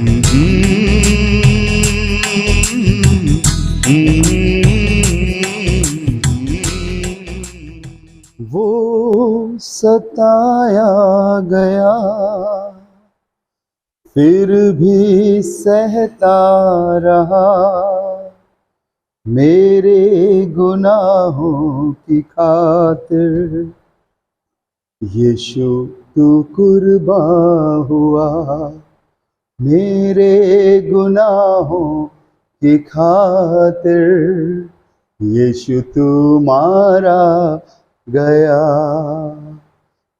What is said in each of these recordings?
वो सताया गया फिर भी सहता रहा, मेरे गुनाहों की खातिर यीशु तू कुर्बान हुआ, मेरे गुनाहों की खातिर यीशु तू मारा गया।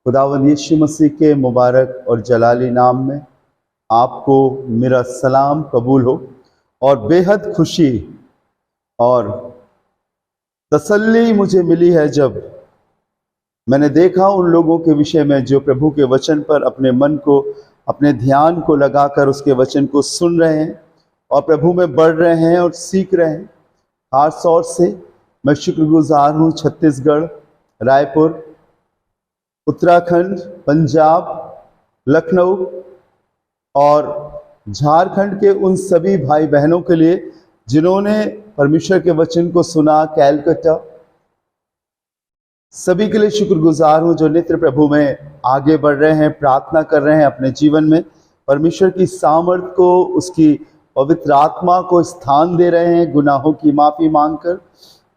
खुदावंद यीशु मसीह के मुबारक और जलाली नाम में आपको मेरा सलाम कबूल हो और बेहद खुशी और तसल्ली मुझे मिली है जब मैंने देखा उन लोगों के विषय में जो प्रभु के वचन पर अपने मन को, अपने ध्यान को लगाकर उसके वचन को सुन रहे हैं और प्रभु में बढ़ रहे हैं और सीख रहे हैं। खास तौर से मैं शुक्रगुजार हूँ छत्तीसगढ़, रायपुर, उत्तराखंड, पंजाब, लखनऊ और झारखंड के उन सभी भाई बहनों के लिए जिन्होंने परमेश्वर के वचन को सुना। कैलकाटा, सभी के लिए शुक्रगुजार हूँ जो नित्य प्रभु में आगे बढ़ रहे हैं, प्रार्थना कर रहे हैं, अपने जीवन में परमेश्वर की सामर्थ को, उसकी पवित्र आत्मा को स्थान दे रहे हैं, गुनाहों की माफ़ी मांगकर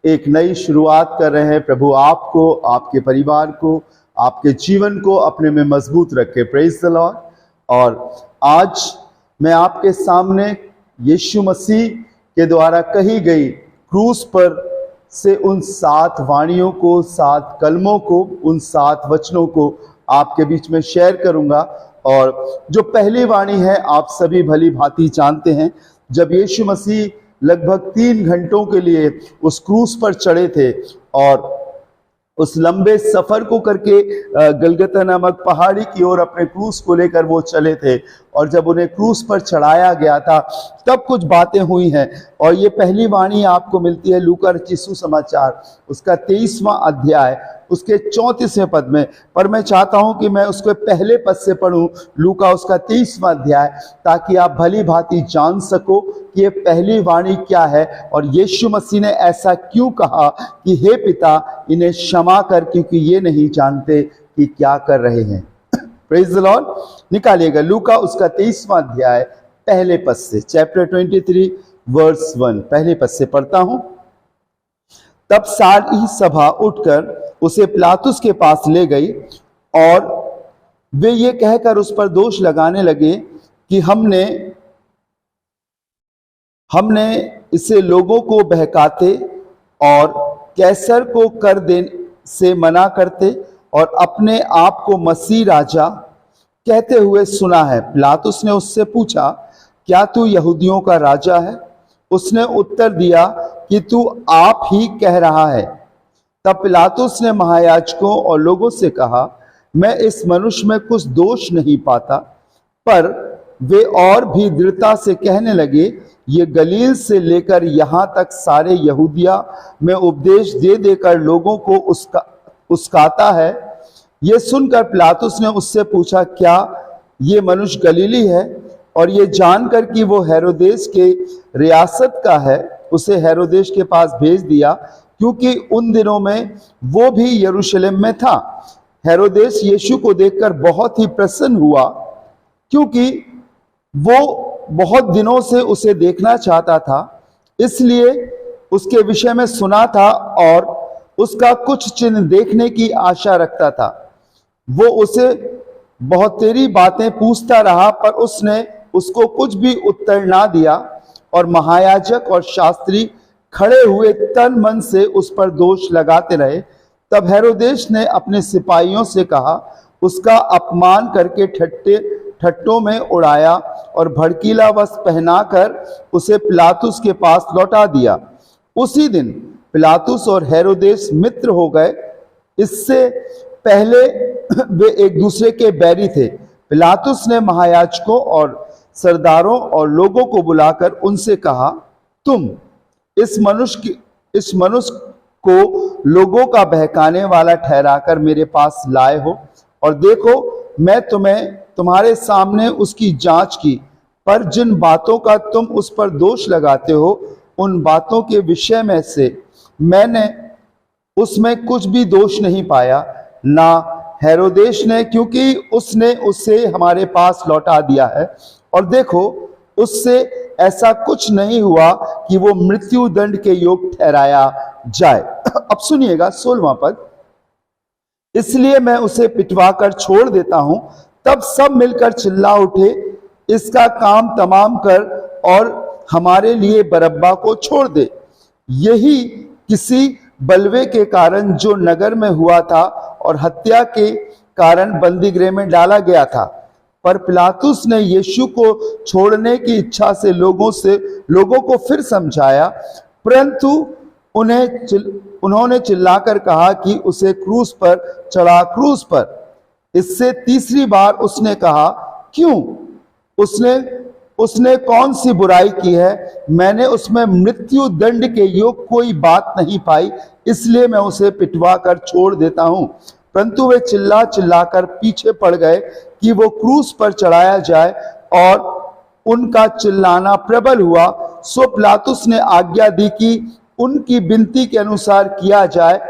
एक नई शुरुआत कर रहे हैं। प्रभु आपको, आपके परिवार को, आपके जीवन को अपने में मजबूत रखे। Praise the Lord. और आज मैं आपके सामने यीशु मसीह के द्वारा कही गई क्रूस पर से उन 7 वाणियों को, 7 कलमों को, उन 7 वचनों को आपके बीच में शेयर करूंगा। और जो पहली वाणी है आप सभी भली भांति जानते हैं, जब यीशु मसीह लगभग 3 घंटों के लिए उस क्रूस पर चढ़े थे और उस लंबे सफर को करके गलगता नामक पहाड़ी की ओर अपने क्रूस को लेकर वो चले थे, और जब उन्हें क्रूस पर चढ़ाया गया था तब कुछ बातें हुई हैं। और ये पहली वाणी आपको मिलती है लूका रचित सुसमाचार उसका 23वां अध्याय उसके 34वें पद में। पर मैं चाहता हूं कि मैं उसके पहले पद से पढ़ूं, लूका उसका 23वां अध्याय, ताकि आप भली भांति जान सको कि ये पहली वाणी क्या है और यीशु मसीह ने ऐसा क्यों कहा कि हे पिता इन्हें क्षमा कर, क्योंकि ये नहीं जानते कि क्या कर रहे हैं। Praise the Lord. निकालिएगा लूका उसका 23वां अध्याय पहले पद से, चैप्टर 23 वर्स 1, पहले पद से पढ़ता हूं। तब सारी सभा उठकर उसे पिलातुस के पास ले गई और वे ये कहकर उस पर दोष लगाने लगे कि हमने इसे लोगों को बहकाते और कैसर को कर देने से मना करते और अपने आप को मसीह राजा कहते हुए सुना है। पिलातुस ने उससे पूछा, क्या तू यहूदियों का राजा है? उसने उत्तर दिया कि तू आप ही कह रहा है। तब पिलातुस ने महायाजकों और लोगों से कहा, मैं इस मनुष्य में कुछ दोष नहीं पाता। पर वे और भी दृढ़ता से कहने लगे, ये गलील से लेकर यहाँ तक सारे यहूदिया में उपदेश दे देकर लोगों को उस्काता है। ये सुनकर पिलातुस ने उससे पूछा, क्या ये मनुष्य गलीली है? और ये जानकर कि वो हेरोदेस के रियासत का है, उसे हेरोदेस के पास भेज दिया, क्योंकि उन दिनों में वो भी यरूशलेम में था। हेरोदेस यीशु को देखकर बहुत ही प्रसन्न हुआ, क्योंकि वो बहुत दिनों से उसे देखना चाहता था, इसलिए उसके विषय में सुना था और उसका कुछ चिन्ह देखने की आशा रखता था। वो उसे बहुत तेरी बातें पूछता रहा, पर उसने उसको कुछ भी उत्तर ना दिया। और महायाजक और शास्त्री खड़े हुए तन मन से उस पर दोष लगाते रहे। तब हेरोदेस ने अपने सिपाहियों से कहा, उसका अपमान करके ठट्टों में उड़ाया और भड़कीला वस्त्र पहनाकर उसे पिलातुस के पास लौटा दिया। उसी दिन पिलातुस और हेरोदेस मित्र हो गए। इससे पहले वे एक दूसरे के बैरी थे। पिलातुस ने महायाजकों और सरदारों और लोगों को बुलाकर उनसे कहा, तुम इस मनुष्य को लोगों का बहकाने वाला ठहराकर मेरे पास लाए हो, और देखो मैं तुम्हारे सामने उसकी जांच की। पर जिन बातों का तुम उस पर दोष लगाते हो, उन बातों के विषय में से मैंने उसमें कुछ भी दोष नहीं पाया, ना हेरोदेश ने, क्योंकि उसने उसे हमारे पास लौटा दिया है। और देखो, उससे ऐसा कुछ नहीं हुआ कि वो मृत्यु दंड के योग ठहराया जाए। अब सुनिएगा 16वां पद, इसलिए मैं उसे पिटवा कर छोड़ देता हूं। तब सब मिलकर चिल्ला उठे, इसका काम तमाम कर और हमारे लिए बरअब्बा को छोड़ दे। यही किसी बलवे के कारण जो नगर में हुआ था और हत्या के कारण बंदीगृह में डाला गया था। पर पिलातुस ने यीशु को छोड़ने की इच्छा से लोगों को फिर समझाया, परंतु उन्होंने चिल्लाकर कहा कि उसे क्रूस पर चढ़ा, क्रूस पर। इससे तीसरी बार उसने कहा, क्यों? उसने कौन सी बुराई की है? मैंने उसमें मृत्यु दंड के योग कोई बात नहीं पाई, इसलिए मैं उसे पिटवा कर छोड़ देता हूं। परंतु वे चिल्लाकर पीछे पड़ गए कि वो क्रूस पर चढ़ाया जाए, और उनका चिल्लाना प्रबल हुआ। सो पिलातुस ने आज्ञा दी कि उनकी विनती के अनुसार किया जाए,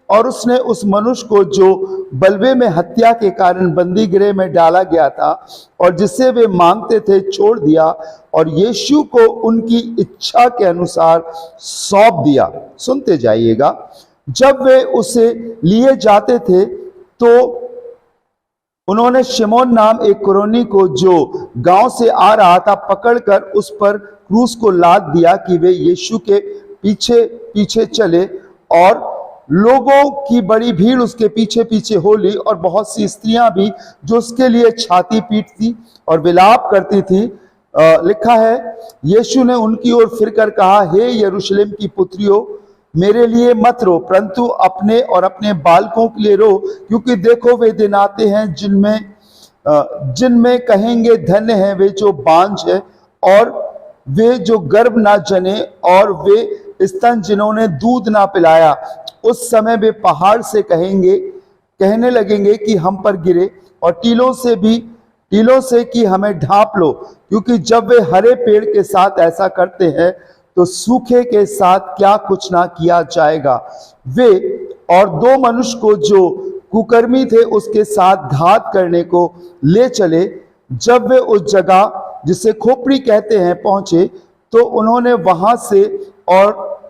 और उसने उस मनुष्य को जो बलवे में हत्या के कारण बंदी गृह में डाला गया था और जिसे वे मांगते थे, छोड़ दिया और यीशु को उनकी इच्छा के अनुसार सौंप दिया। सुनते जाइएगा। जब वे उसे लिए जाते थे तो उन्होंने शिमोन नाम एक कुरैनी को, जो गांव से आ रहा था, पकड़कर उस पर क्रूस को लाद दिया कि वे यीशु के पीछे पीछे चले। और लोगों की बड़ी भीड़ उसके पीछे पीछे हो ली, और बहुत सी स्त्रियां भी जो उसके लिए छाती पीटती और विलाप करती थी। लिखा है, यीशु ने उनकी ओर फिरकर कहा, हे यरूशलेम की पुत्रियों, मेरे लिए मत रो, परंतु अपने और अपने बालकों के लिए रो, क्योंकि देखो वे दिन आते हैं जिनमें कहेंगे, धन्य है वे जो बांझ है और वे जो गर्भ ना जने और वे स्तन जिन्होंने दूध ना पिलाया। उस समय वे पहाड़ से कहने लगेंगे कि हम पर गिरे, और टीलों से कि हमें ढांप लो, क्योंकि जब वे हरे पेड़ के साथ ऐसा करते हैं तो सूखे के साथ क्या कुछ ना किया जाएगा। वे और दो मनुष्य को जो कुकर्मी थे उसके साथ घात करने को ले चले। जब वे उस जगह जिसे खोपड़ी कहते हैं पहुंचे, तो उन्होंने वहां से और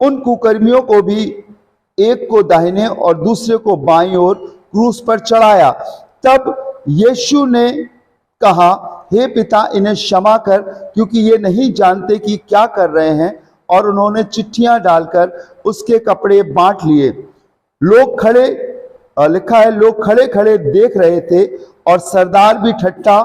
उन कुकर्मियों को भी, एक को दाहिने और दूसरे को बाईं ओर, क्रूस पर चढ़ाया। तब यीशु ने कहा, हे पिता, इन्हें क्षमा कर, क्योंकि ये नहीं जानते कि क्या कर रहे हैं। और उन्होंने चिट्ठियां डालकर उसके कपड़े बांट लिए। लोग खड़े खड़े देख रहे थे, और सरदार भी ठट्ठा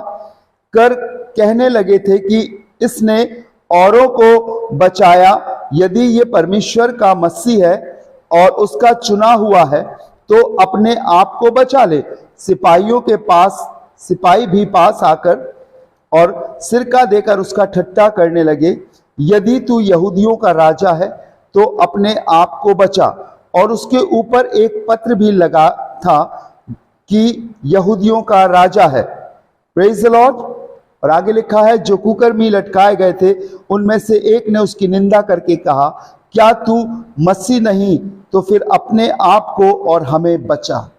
कर कहने लगे थे कि इसने औरों को बचाया। यदि ये परमेश्वर का मसीह है और उसका चुना हुआ है, तो अपने आप को बचा ले। सिपाही भी पास आकर और सिरका देकर उसका ठट्ठा करने लगे। यदि तू यहूदियों का राजा है तो अपने आप को बचा। और उसके ऊपर एक पत्र भी लगा था कि यहूदियों का राजा है। Praise the Lord. और आगे लिखा है, जो कुकर्मी लटकाए गए थे उनमें से एक ने उसकी निंदा करके कहा, क्या तू मसीह नहीं तो फिर अपने आप को और हमें बचा।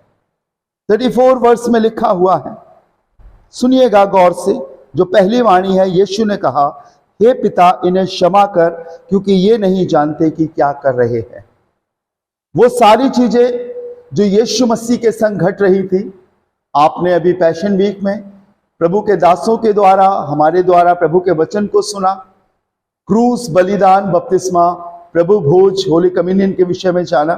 34 वर्ष में लिखा हुआ है, सुनिएगा गौर से। जो पहली वाणी है, यीशु ने कहा, हे पिता, इन्हें क्षमा कर, क्योंकि ये नहीं जानते कि क्या कर रहे हैं। वो सारी चीजें जो यीशु मसीह के संग घट रही थी, आपने अभी पैशन वीक में प्रभु के दासों के द्वारा, हमारे द्वारा प्रभु के वचन को सुना। क्रूस, बलिदान, बपतिस्मा, प्रभु भोज, होली कम्युनियन के विषय में जाना।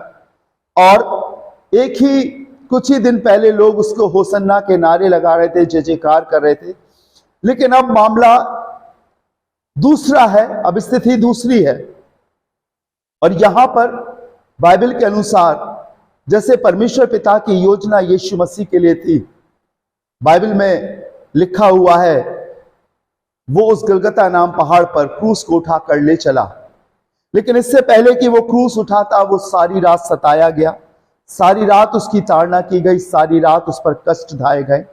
और एक ही कुछ ही दिन पहले लोग उसको होसन्ना के नारे लगा रहे थे, जय जयकार कर रहे थे। लेकिन अब मामला दूसरा है, अब स्थिति दूसरी है। और यहां पर बाइबल के अनुसार जैसे परमेश्वर पिता की योजना यीशु मसीह के लिए थी, बाइबल में लिखा हुआ है, वो उस गलगता नाम पहाड़ पर क्रूस को उठाकर ले चला। लेकिन इससे पहले कि वो क्रूस उठाता, वो सारी रात सताया गया, सारी रात उसकी ताड़ना की गई, सारी रात उस पर कष्ट ढाए गए,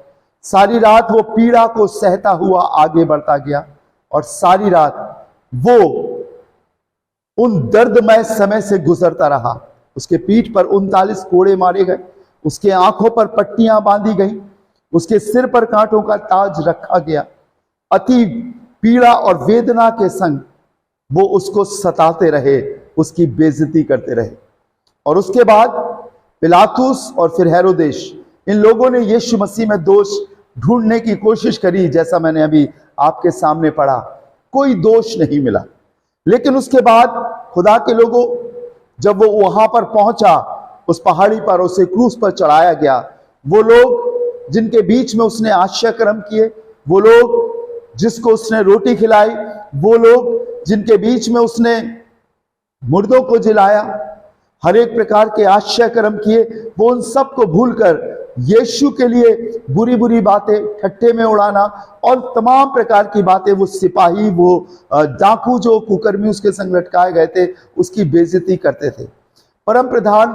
सारी रात वो पीड़ा को सहता हुआ आगे बढ़ता गया और सारी रात वो उन दर्दमय समय से गुजरता रहा। उसके पीठ पर 39 कोड़े मारे गए, उसके आंखों पर पट्टियां बांधी गई, उसके सिर पर कांटों का ताज रखा गया। अति पीड़ा और वेदना के संग वो उसको सताते रहे, उसकी बेइज्जती करते रहे। और उसके बाद पिलातुस और फिर हेरोदेस, इन लोगों ने यीशु मसीह में दोष ढूंढने की कोशिश करी। जैसा मैंने अभी आपके सामने पढ़ा, कोई दोष नहीं मिला। लेकिन उसके बाद खुदा के लोगों, जब वो वहां पर पहुंचा, उस पहाड़ी पर उसे क्रूस पर चढ़ाया गया, वो लोग जिनके बीच में उसने आश्चर्य कर्म किए, वो लोग जिसको उसने रोटी खिलाई, वो लोग जिनके बीच में उसने मुर्दों को जिलाया, हर एक प्रकार के आश्चर्य कर्म किए, वो उन सब को भूलकर यीशु के लिए बुरी बुरी बातें, ठट्ठे में उड़ाना और तमाम प्रकार की बातें, वो सिपाही, वो डाकू जो कुकर्मी उसके संग लटकाए गए थे, उसकी बेइज्जती करते थे। परम प्रधान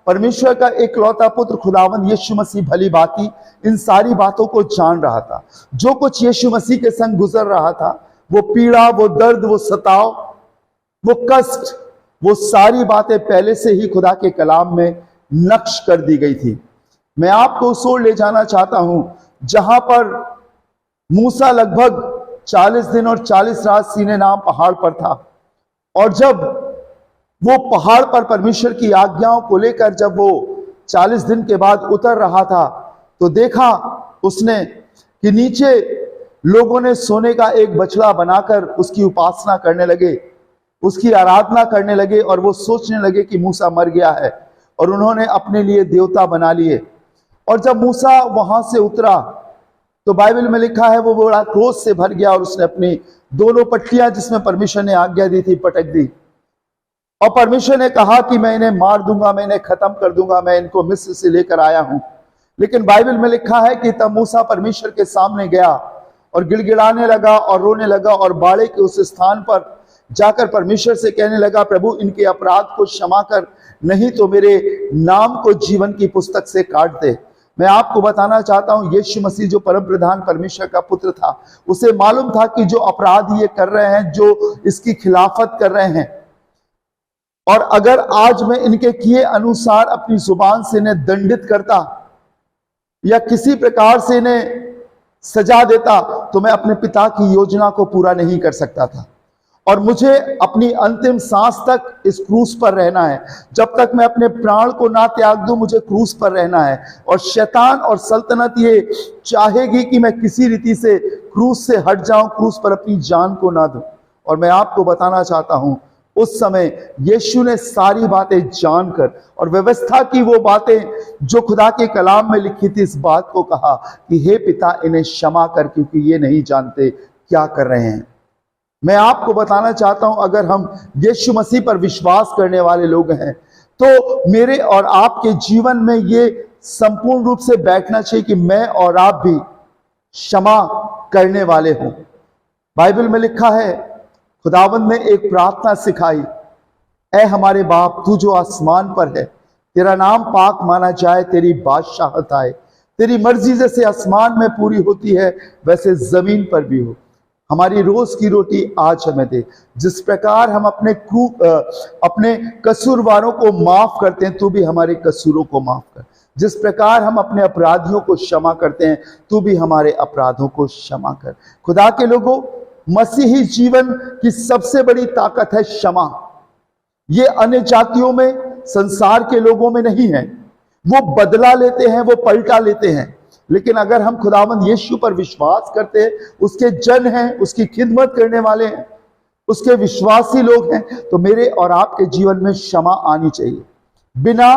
परमेश्वर का एकलौता पुत्र खुदावंद यीशु मसीह भली भांति इन सारी बातों को जान रहा था। जो कुछ यीशु मसीह के संग गुजर रहा था, वो पीड़ा, वो दर्द, वो सताव, वो कष्ट, वो सारी बातें पहले से ही खुदा के कलाम में नक्श कर दी गई थी। मैं आपको उस ओर ले जाना चाहता हूं जहां पर मूसा लगभग 40 दिन और 40 रात सीने नाम पहाड़ पर था। और जब वो पहाड़ पर परमेश्वर की आज्ञाओं को लेकर जब वो 40 दिन के बाद उतर रहा था, तो देखा उसने कि नीचे लोगों ने सोने का एक बछड़ा बनाकर उसकी उपासना करने लगे, उसकी आराधना करने लगे, और वो सोचने लगे कि मूसा मर गया है, और उन्होंने अपने लिए देवता बना लिए। और जब मूसा वहां से उतरा तो बाइबल में लिखा है वो बड़ा क्रोध से भर गया और उसने अपनी दोनों पट्टियां जिसमें परमेश्वर ने आज्ञा दी थी पटक दी। और परमेश्वर ने कहा कि मैं इन्हें मार दूंगा, मैं इन्हें खत्म कर दूंगा, मैं इनको मिस्र से लेकर आया हूं। लेकिन बाइबल में लिखा है कि तब मूसा परमेश्वर के सामने गया और गिड़गिड़ाने लगा और रोने लगा और बाड़े के उस स्थान पर जाकर परमेश्वर से कहने लगा, प्रभु इनके अपराध को क्षमा कर, नहीं तो मेरे नाम को जीवन की पुस्तक से काट दे। मैं आपको बताना चाहता हूं, यीशु मसीह जो परम प्रधान परमेश्वर का पुत्र था, उसे मालूम था कि जो अपराध ये कर रहे हैं, जो इसकी खिलाफत कर रहे हैं, और अगर आज मैं इनके किए अनुसार अपनी जुबान से इन्हें दंडित करता या किसी प्रकार से इन्हें सजा देता, तो मैं अपने पिता की योजना को पूरा नहीं कर सकता था। और मुझे अपनी अंतिम सांस तक इस क्रूस पर रहना है। जब तक मैं अपने प्राण को ना त्याग दूं, मुझे क्रूस पर रहना है। और शैतान और सल्तनत ये चाहेगी कि मैं किसी रीति से क्रूस से हट जाऊं, क्रूस पर अपनी जान को ना दूं। और मैं आपको बताना चाहता हूं, उस समय यीशु ने सारी बातें जानकर और व्यवस्था की वो बातें जो खुदा के कलाम में लिखी थी, इस बात को कहा कि हे पिता इन्हें क्षमा कर, क्योंकि ये नहीं जानते क्या कर रहे हैं। मैं आपको बताना चाहता हूं, अगर हम यीशु मसीह पर विश्वास करने वाले लोग हैं, तो मेरे और आपके जीवन में ये संपूर्ण रूप से बैठना चाहिए कि मैं और आप भी क्षमा करने वाले हों। बाइबल में लिखा है, खुदावंद ने एक प्रार्थना सिखाई, ऐ हमारे बाप तू जो आसमान पर है, तेरा नाम पाक माना जाए, तेरी बादशाहत आए, तेरी मर्जी जैसे आसमान में पूरी होती है वैसे जमीन पर भी हो। हमारी रोज की रोटी आज हमें दे। जिस प्रकार हम अपने कसूरवारों को माफ करते हैं, तू भी हमारे कसूरों को माफ कर। जिस प्रकार हम अपने अपराधियों को क्षमा करते हैं, तू भी हमारे अपराधों को क्षमा कर। खुदा के लोगों, मसीही जीवन की सबसे बड़ी ताकत है क्षमा। ये अन्य जातियों में, संसार के लोगों में नहीं है। वो बदला लेते हैं, वो पलटा लेते हैं। लेकिन अगर हम खुदावंद यीशु पर विश्वास करते हैं, उसके जन हैं, उसकी खिदमत करने वाले हैं, उसके विश्वासी लोग हैं, तो मेरे और आपके जीवन में क्षमा आनी चाहिए। बिना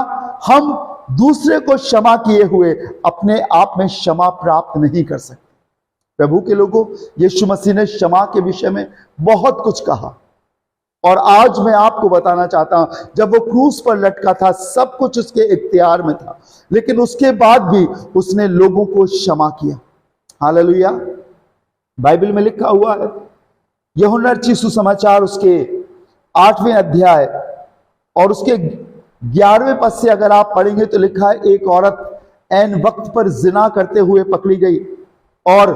हम दूसरे को क्षमा किए हुए अपने आप में क्षमा प्राप्त नहीं कर सकते। प्रभु के लोगों, यीशु मसीह ने क्षमा के विषय में बहुत कुछ कहा, और आज मैं आपको बताना चाहता हूं, जब वो क्रूस पर लटका था, सब कुछ उसके इख्तियार में था, लेकिन उसके बाद भी उसने लोगों को क्षमा किया। हालेलुया। बाइबल में लिखा हुआ है, यूहन्ना रचित सुसमाचार उसके 8वें अध्याय और उसके 11वें पद से अगर आप पढ़ेंगे तो लिखा है, एक औरत ऐन वक्त पर जिना करते हुए पकड़ी गई और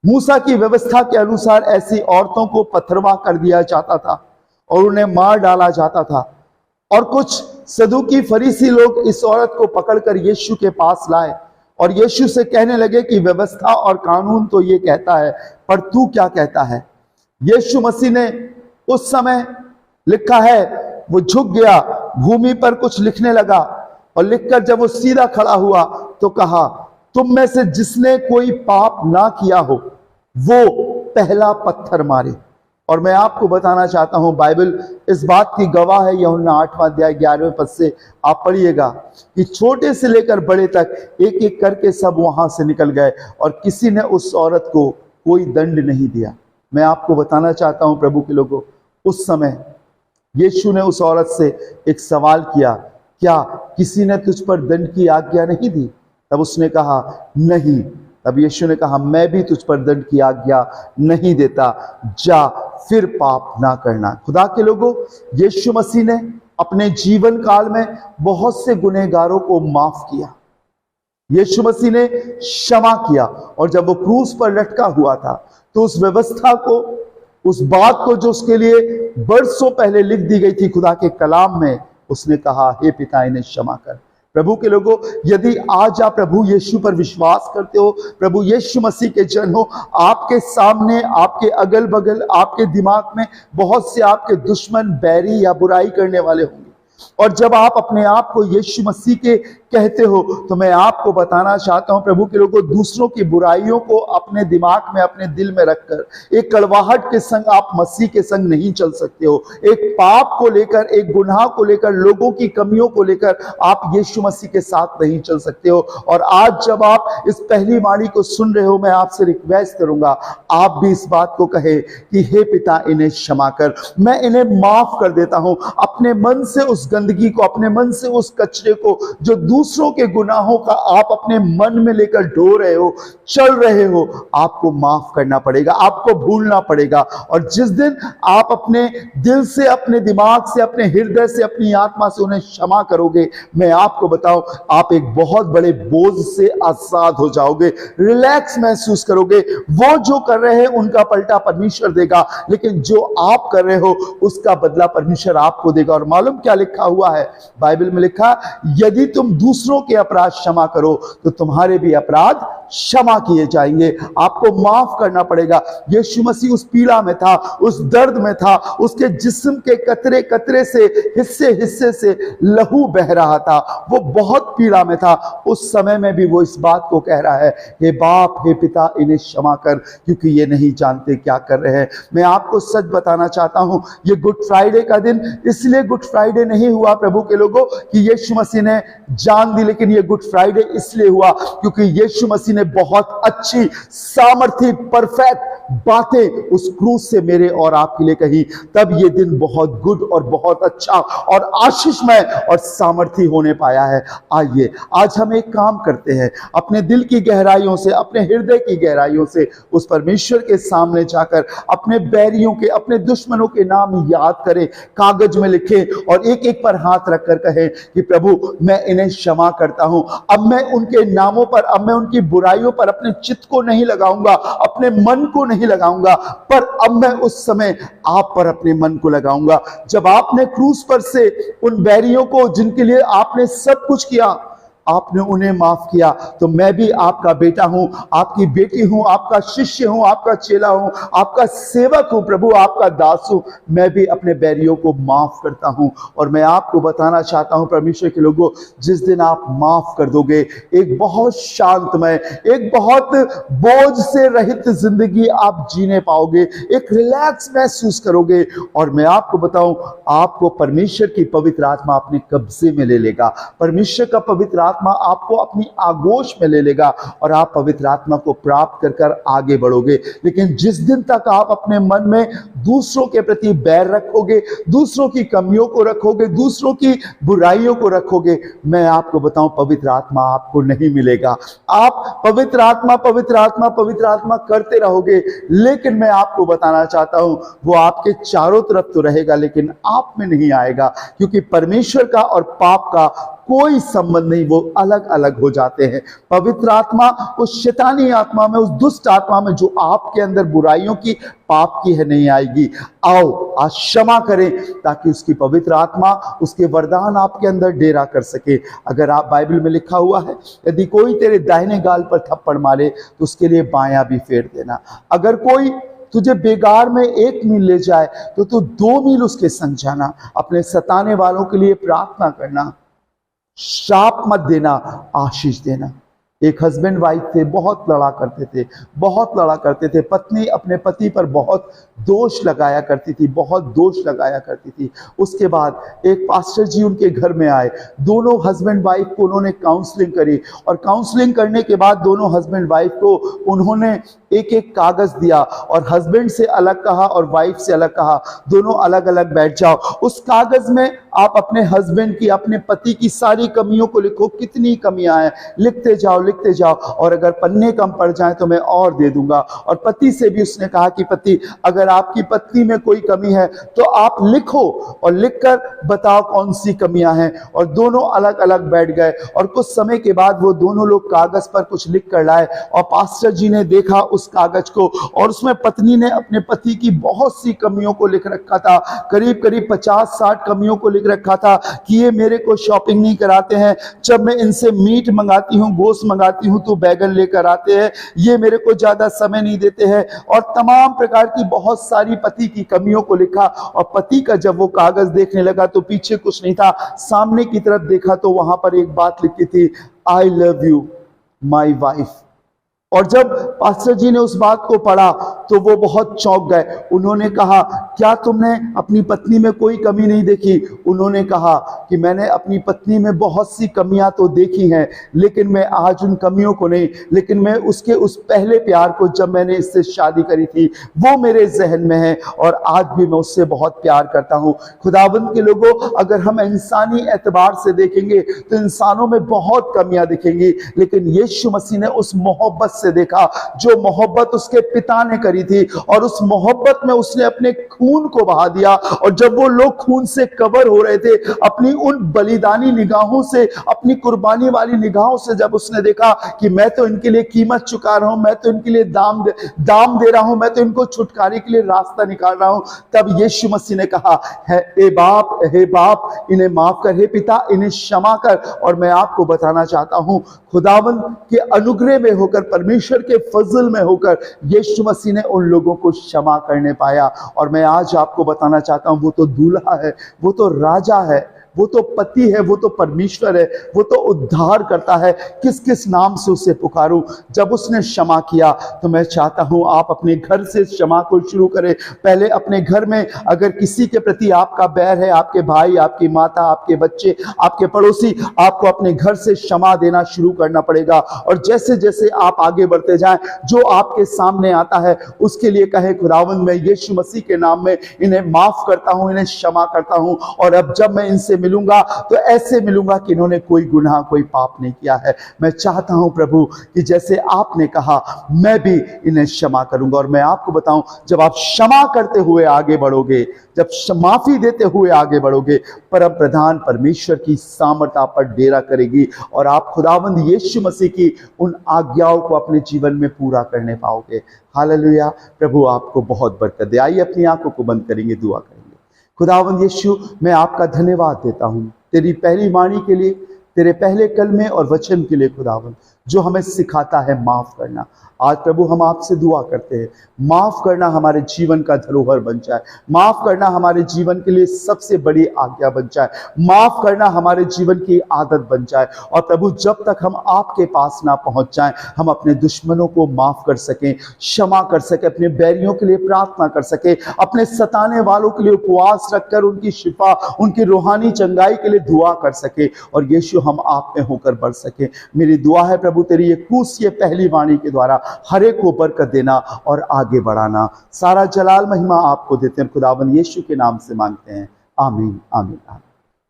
मूसा की व्यवस्था के अनुसार ऐसी औरतों को पथरवा कर दिया जाता था और उन्हें मार डाला जाता था। और कुछ सदूकी फरीसी लोग इस औरत को पकड़कर यीशु के पास लाए और यीशु से कहने लगे कि व्यवस्था और कानून तो ये कहता है, पर तू क्या कहता है। यीशु मसीह ने उस समय, लिखा है, वो झुक गया, भूमि पर कुछ लिखने लगा और लिखकर जब वो सीधा खड़ा हुआ तो कहा, तुम में से जिसने कोई पाप ना किया हो वो पहला पत्थर मारे। और मैं आपको बताना चाहता हूं, बाइबल इस बात की गवाह है। यूहन्ना 8वां अध्याय 11वें पद से आप पढ़िएगा कि छोटे से लेकर बड़े तक एक एक करके सब वहां से निकल गए और किसी ने उस औरत को कोई दंड नहीं दिया। मैं आपको बताना चाहता हूं प्रभु के लोगों, उस समय यीशु ने उस औरत से एक सवाल किया, क्या किसी ने तुझ पर दंड की आज्ञा नहीं दी? तब उसने कहा नहीं। तब यीशु ने कहा, मैं भी तुझ पर दंड की आज्ञा नहीं देता, जा फिर पाप ना करना। खुदा के लोगों, यीशु मसीह ने अपने जीवन काल में बहुत से गुनहगारों को माफ किया। यीशु मसीह ने क्षमा किया और जब वो क्रूस पर लटका हुआ था तो उस व्यवस्था को, उस बात को जो उसके लिए बरसों पहले लिख दी गई थी खुदा के कलाम में, उसने कहा, हे पिता इन्हें क्षमा कर। प्रभु के लोगों, यदि आज आप प्रभु यीशु पर विश्वास करते हो, प्रभु यीशु मसीह के जन हो, आपके सामने, आपके अगल बगल, आपके दिमाग में बहुत से आपके दुश्मन, बैरी या बुराई करने वाले होंगे। और जब आप अपने आप को यीशु मसीह के कहते हो तो मैं आपको बताना चाहता हूं प्रभु के लोगों, दूसरों की बुराइयों को अपने दिमाग में, अपने दिल में रखकर एक कड़वाहट के संग आप मसीह के संग नहीं चल सकते हो। एक पाप को लेकर, एक गुनाह को लेकर, लोगों की कमियों को लेकर आप यीशु मसीह के साथ नहीं चल सकते हो। और आज जब आप इस पहली वाणी को सुन रहे हो, मैं आपसे रिक्वेस्ट करूंगा, आप भी इस बात को कहे कि हे पिता इन्हें क्षमा कर, मैं इन्हें माफ कर देता हूं। अपने मन से उस गंदगी को, अपने मन से उस कचरे को, जो दूसरों के गुनाहों का आप अपने मन में लेकर ढो रहे हो, चल रहे हो, आपको माफ करना पड़ेगा, आपको भूलना पड़ेगा। और जिस दिन आप अपने दिल से, अपने दिमाग से, अपने हृदय से, अपनी आत्मा से उन्हें क्षमा करोगे, मैं आपको बताऊं, आप एक बहुत बड़े बोझ से आजाद हो जाओगे, रिलैक्स महसूस करोगे। वो जो कर रहे हैं उनका पलटा परमेश्वर देगा, लेकिन जो आप कर रहे हो उसका बदला परमेश्वर आपको देगा। और मालूम क्या लिखा हुआ है बाइबल में? लिखा, यदि तुम दूसरों के अपराध क्षमा करो तो तुम्हारे भी अपराध क्षमा किए जाएंगे। आपको माफ करना पड़ेगा। यीशु मसीह उस पीड़ा में था, उस दर्द में था, उसके जिस्म के कतरे कतरे से, हिस्से हिस्से से लहू बह रहा था, वो बहुत पीड़ा में था। उस समय में भी वो इस बात को कह रहा है, हे बाप, हे पिता, इन्हें क्षमा कर, क्योंकि ये नहीं जानते क्या कर रहे हैं। मैं आपको सच बताना चाहता हूं, ये गुड फ्राइडे का दिन इसलिए गुड फ्राइडे नहीं हुआ प्रभु के लोगों कि यीशु मसीह ने जान दी, लेकिन ये गुड फ्राइडे इसलिए हुआ क्योंकि यीशु मसीह ने बहुत अच्छी, सामर्थी, परफेक्ट बातें उस क्रूस से मेरे और आपके लिए कही। तब ये दिन बहुत गुड और बहुत अच्छा और आशीषमय और सामर्थी होने पाया है। आइए आज हम एक काम करते हैं, अपने दिल की गहराइयों से, अपने हृदय की गहराइयों से उस परमेश्वर के सामने जाकर अपने बैरियों के, अपने दुश्मनों के नाम याद करें, कागज में लिखें और एक एक पर हाथ रखकर कहें कि प्रभु मैं इन्हें क्षमा करता हूं। अब मैं उनके नामों पर, अब मैं उनकी बुराइयों पर अपने चित्त को नहीं लगाऊंगा, अपने मन को नहीं लगाऊंगा, पर अब मैं उस समय आप पर अपने मन को लगाऊंगा। जब आपने क्रूस पर से उन बैरियों को, जिनके लिए आपने सब कुछ किया, आपने उन्हें माफ किया, तो मैं भी आपका बेटा हूं, आपकी बेटी हूं, आपका शिष्य हूं, आपका चेला हूं, आपका सेवक हूं, प्रभु आपका दास हूं। मैं भी अपने बैरियों को माफ करता हूं। और मैं आपको बताना चाहता हूं परमेश्वर के लोगों, जिस दिन आप माफ कर दोगे, एक बहुत शांतमय, एक बहुत बोझ से रहित जिंदगी आप जीने पाओगे, एक रिलैक्स महसूस करोगे। और मैं आपको बताऊं, आपको परमेश्वर की पवित्र आत्मा अपने कब्जे में ले लेगा। परमेश्वर का पवित्र आत्मा आपको अपनी आगोश में ले लेगा और आप पवित्र आत्मा को प्राप्त कर कर आगे बढ़ोगे। लेकिन जिस दिन तक आप अपने मन में दूसरों के प्रति बैर रखोगे, दूसरों की कमियों को रखोगे, दूसरों की बुराइयों को रखोगे, मैं आपको बताऊं, पवित्र आत्मा आपको नहीं मिलेगा। आप पवित्र आत्मा, पवित्र आत्मा, पवित्र आत्मा करते रहोगे, लेकिन मैं आपको बताना चाहता हूं, वो आपके चारों तरफ तो रहेगा लेकिन आप में नहीं आएगा, क्योंकि परमेश्वर का और पाप का कोई संबंध नहीं, वो अलग अलग हो जाते हैं। पवित्र आत्मा उस शैतानी आत्मा में, उस दुष्ट आत्मा में जो आपके अंदर बुराइयों की, पाप की है, नहीं आएगी। आओ आज क्षमा करें ताकि उसकी पवित्र आत्मा, उसके वरदान आपके अंदर डेरा कर सके। अगर आप बाइबल में लिखा हुआ है, यदि कोई तेरे दाहिने गाल पर थप्पड़ मारे तो उसके लिए बायां भी फेर देना। अगर कोई तुझे बेगार में 1 मील ले जाए तो तू 2 मील उसके संग जाना। अपने सताने वालों के लिए प्रार्थना करना, श्राप मत देना, आशीष देना। एक हस्बैंड वाइफ थे, बहुत लड़ा करते थे, बहुत लड़ा करते थे। पत्नी अपने पति पर बहुत दोष लगाया करती थी, बहुत दोष लगाया करती थी। उसके बाद एक पास्टर जी उनके घर में आए, दोनों हस्बैंड वाइफ को उन्होंने काउंसलिंग करी, और काउंसलिंग करने के बाद दोनों हस्बैंड वाइफ को उन्होंने एक एक कागज दिया, और हस्बैंड से अलग कहा और वाइफ से अलग कहा, दोनों अलग अलग बैठ जाओ। उस कागज में आप अपने हस्बैंड की, अपने पति की सारी कमियों को लिखो, कितनी कमियां हैं, लिखते जाओ लिखते जाओ, और अगर पन्ने कम पड़ जाए तो मैं और दे दूंगा। और पति से भी उसने कहा कि पति, अगर आपकी पत्नी में कोई कमी है तो आप लिखो और लिखकर बताओ कौन सी कमियां हैं। और दोनों अलग अलग बैठ गए, और कुछ समय के बाद वो दोनों लोग कागज पर कुछ लिख कर लाए, और पास्टर जी ने देखा उस कागज को, और उसमें पत्नी ने अपने पति की बहुत सी कमियों को लिख रखा था, करीब करीब 50-60 कमियों को लिख रखा था कि ये मेरे को शॉपिंग नहीं कराते हैं, जब मैं इनसे मीट मंगाती हूँ, गोश्त मंगाती हूँ तो बैगन लेकर आते हैं, ये मेरे को ज्यादा समय नहीं देते हैं, और तमाम प्रकार की बहुत सारी पति की कमियों को लिखा। और पति का जब वो कागज देखने लगा तो पीछे कुछ नहीं था, सामने की तरफ देखा तो वहां पर एक बात लिखी थी, I love you my wife. और जब पास्टर जी ने उस बात को पढ़ा तो वो बहुत चौंक गए। उन्होंने कहा, क्या तुमने अपनी पत्नी में कोई कमी नहीं देखी? उन्होंने कहा कि मैंने अपनी पत्नी में बहुत सी कमियां तो देखी हैं, लेकिन मैं आज उन कमियों को नहीं, लेकिन मैं उसके उस पहले प्यार को, जब मैंने इससे शादी करी थी, वो मेरे जहन में है, और आज भी मैं उससे बहुत प्यार करता हूँ। खुदावंद के लोगों, अगर हम इंसानी एतबार से देखेंगे तो इंसानों में बहुत कमियां दिखेंगी, लेकिन यीशु मसीह ने उस मोहब्बत से देखा जो मोहब्बत उसके पिता ने करी थी, और उस मोहब्बत में उसने अपने खून को बहा दिया। और जब वो लोग खून से कवर हो रहे थे, अपनी उन बलिदानी निगाहों से, अपनी कुर्बानी वाली निगाहों से जब उसने देखा कि मैं तो इनके लिए कीमत चुका रहा हूं, मैं तो इनके लिए दाम दे रहा हूं, मैं तो इनको छुटकारे के लिए रास्ता निकाल रहा हूं, तब यीशु मसीह ने कहा, हे बाप इन्हें माफ कर, हे पिता इन्हें क्षमा कर। और मैं आपको बताना चाहता हूं, खुदावंद के अनुग्रह में होकर, परमेश्वर के फजल में होकर यीशु मसीह ने उन लोगों को क्षमा करने पाया। और मैं आज आपको बताना चाहता हूं, वो तो दूल्हा है, वो तो राजा है, वो तो पति है, वो तो परमेश्वर है, वो तो उद्धार करता है। किस किस नाम से उसे पुकारूं? जब उसने क्षमा किया तो मैं चाहता हूं आप अपने घर से क्षमा को शुरू करें। पहले अपने घर में अगर किसी के प्रति आपका बैर है, आपके भाई, आपकी माता, आपके बच्चे, आपके पड़ोसी, आपको अपने घर से क्षमा देना शुरू करना पड़ेगा। और जैसे जैसे आप आगे बढ़ते जाएं, जो आपके सामने आता है उसके लिए कहें, खुदावंद मैं यीशु मसीह के नाम में इन्हें माफ करता हूं, इन्हें क्षमा करता हूं, और अब जब मैं इनसे मिलूंगा तो ऐसे मिलूंगा कि इन्होंने कोई गुनाह, कोई पाप नहीं किया है। मैं चाहता हूं प्रभु कि जैसे आपने कहा मैं भी इन्हें क्षमा करूंगा। और मैं आपको बताऊं, जब आप क्षमा करते हुए आगे बढ़ोगे, जब माफी देते हुए आगे बढ़ोगे, परम प्रधान परमेश्वर की सामर्थ्य आप पर डेरा करेगी, और आप खुदावंद यीशु मसीह की उन आज्ञाओं को अपने जीवन में पूरा करने पाओगे। हालेलुया। प्रभु आपको बहुत बरकत दे। आइए अपनी आंखों को बंद करेंगे, दुआ करेंगे। खुदावंद यीशु, मैं आपका धन्यवाद देता हूं तेरी पहली वाणी के लिए, तेरे पहले कलमे और वचन के लिए खुदावंद, जो हमें सिखाता है माफ करना। आज प्रभु हम आपसे दुआ करते हैं, माफ करना हमारे जीवन का धरोहर बन जाए, माफ करना हमारे जीवन के लिए सबसे बड़ी आज्ञा बन जाए, माफ करना हमारे जीवन की आदत बन जाए। और प्रभु जब तक हम आपके पास ना पहुंच जाएं, हम अपने दुश्मनों को माफ कर सकें, क्षमा कर सकें, अपने बैरियों के लिए प्रार्थना कर सकें, अपने सताने वालों के लिए उपवास रखकर उनकी शिफा, उनकी रूहानी चंगाई के लिए दुआ कर सके, और यीशु हम आप में होकर बढ़ सके। मेरी दुआ है प्रभु, तेरी ये क्रूसीय पहली वाणी के द्वारा हर एक को बरकत देना और आगे बढ़ाना। सारा जलाल महिमा आपको देते हैं, खुदावन यीशु के नाम से मांगते हैं, आमीन आमीन आमीन।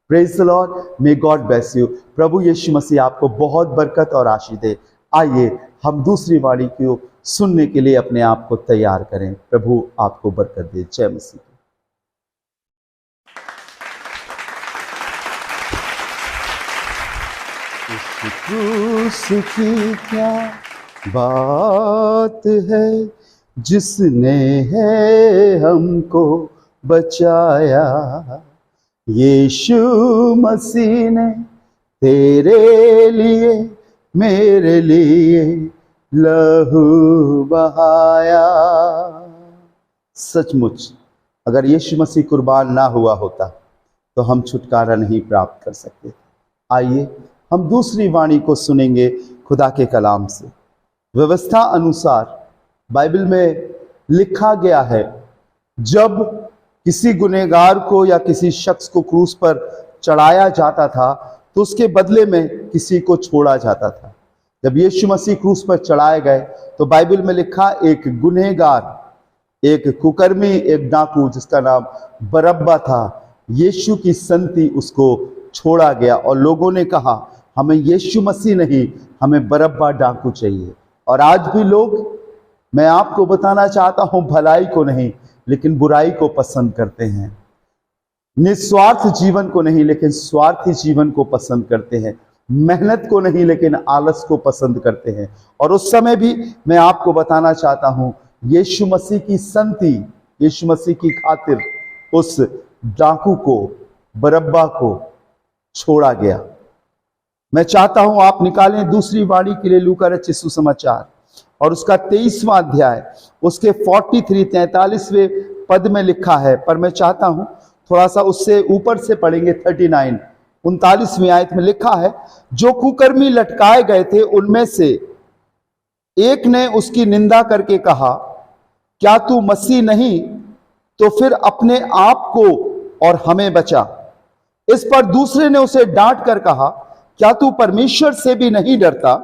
Praise the Lord, may God bless you. प्रभु यीशु मसीह आपको बहुत बरकत और आशीष दे। आइए हम दूसरी वाणी को सुनने के लिए अपने आप को तैयार करें। प्रभु आपको बरकत दे। जय मसीह। उस क्रूस की क्या बात है जिसने है हमको बचाया। यीशु मसीह ने तेरे लिए मेरे लिए लहू बहाया। सचमुच अगर यीशु मसीह कुर्बान ना हुआ होता तो हम छुटकारा नहीं प्राप्त कर सकते। आइए हम दूसरी वाणी को सुनेंगे खुदा के कलाम से। व्यवस्था अनुसार बाइबल में लिखा गया है, जब किसी गुनहगार को या किसी शख्स को क्रूस पर चढ़ाया जाता था तो उसके बदले में किसी को छोड़ा जाता था। जब यीशु मसीह क्रूस पर चढ़ाए गए तो बाइबल में लिखा, एक गुनहगार, एक कुकर्मी, एक डाकू जिसका नाम बरअब्बा था, यीशु की संति उसको छोड़ा गया। और लोगों ने कहा, हमें यीशु मसीह नहीं, हमें बरअब्बा डाकू चाहिए। और आज भी लोग, मैं आपको बताना चाहता हूं, भलाई को नहीं लेकिन बुराई को पसंद करते हैं। निस्वार्थ जीवन को नहीं लेकिन स्वार्थी जीवन को पसंद करते हैं। मेहनत को नहीं लेकिन आलस को पसंद करते हैं। और उस समय भी मैं आपको बताना चाहता हूं, यीशु मसीह की संति, यीशु मसीह की खातिर उस डाकू को, बरअब्बा को छोड़ा गया। मैं चाहता हूं आप निकालें दूसरी वाणी के लिए लूका रचित सुसमाचार और उसका 23वां अध्याय, उसके 43-43वें पद में लिखा है। पर मैं चाहता हूं थोड़ा सा उससे ऊपर से पढ़ेंगे। 39-39वीं आयत में लिखा है, जो कुकर्मी लटकाए गए थे उनमें से एक ने उसकी निंदा करके कहा, क्या तू मसीह नहीं तो फिर अपने आप को और हमें बचा। इस पर दूसरे ने उसे डांट कर कहा, क्या तू परमेश्वर से भी नहीं डरता,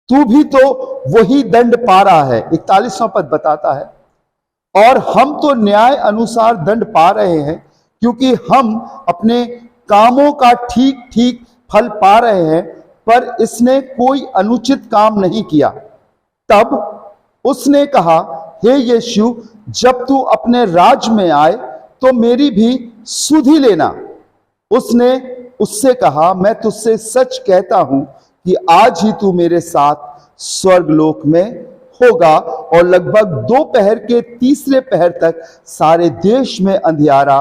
तू भी तो वही दंड पा रहा है। 41वां पद बताता है, और हम तो न्याय अनुसार दंड पा रहे हैं क्योंकि हम अपने कामों का ठीक ठीक फल पा रहे हैं, पर इसने कोई अनुचित काम नहीं किया। तब उसने कहा, हे यीशु, जब तू अपने राज में आए तो मेरी भी सुधि लेना। उसने उससे कहा, मैं तुझसे सच कहता हूं कि आज ही तू मेरे साथ स्वर्गलोक में होगा। और लगभग दोपहर के तीसरे पहर तक सारे देश में अंधियारा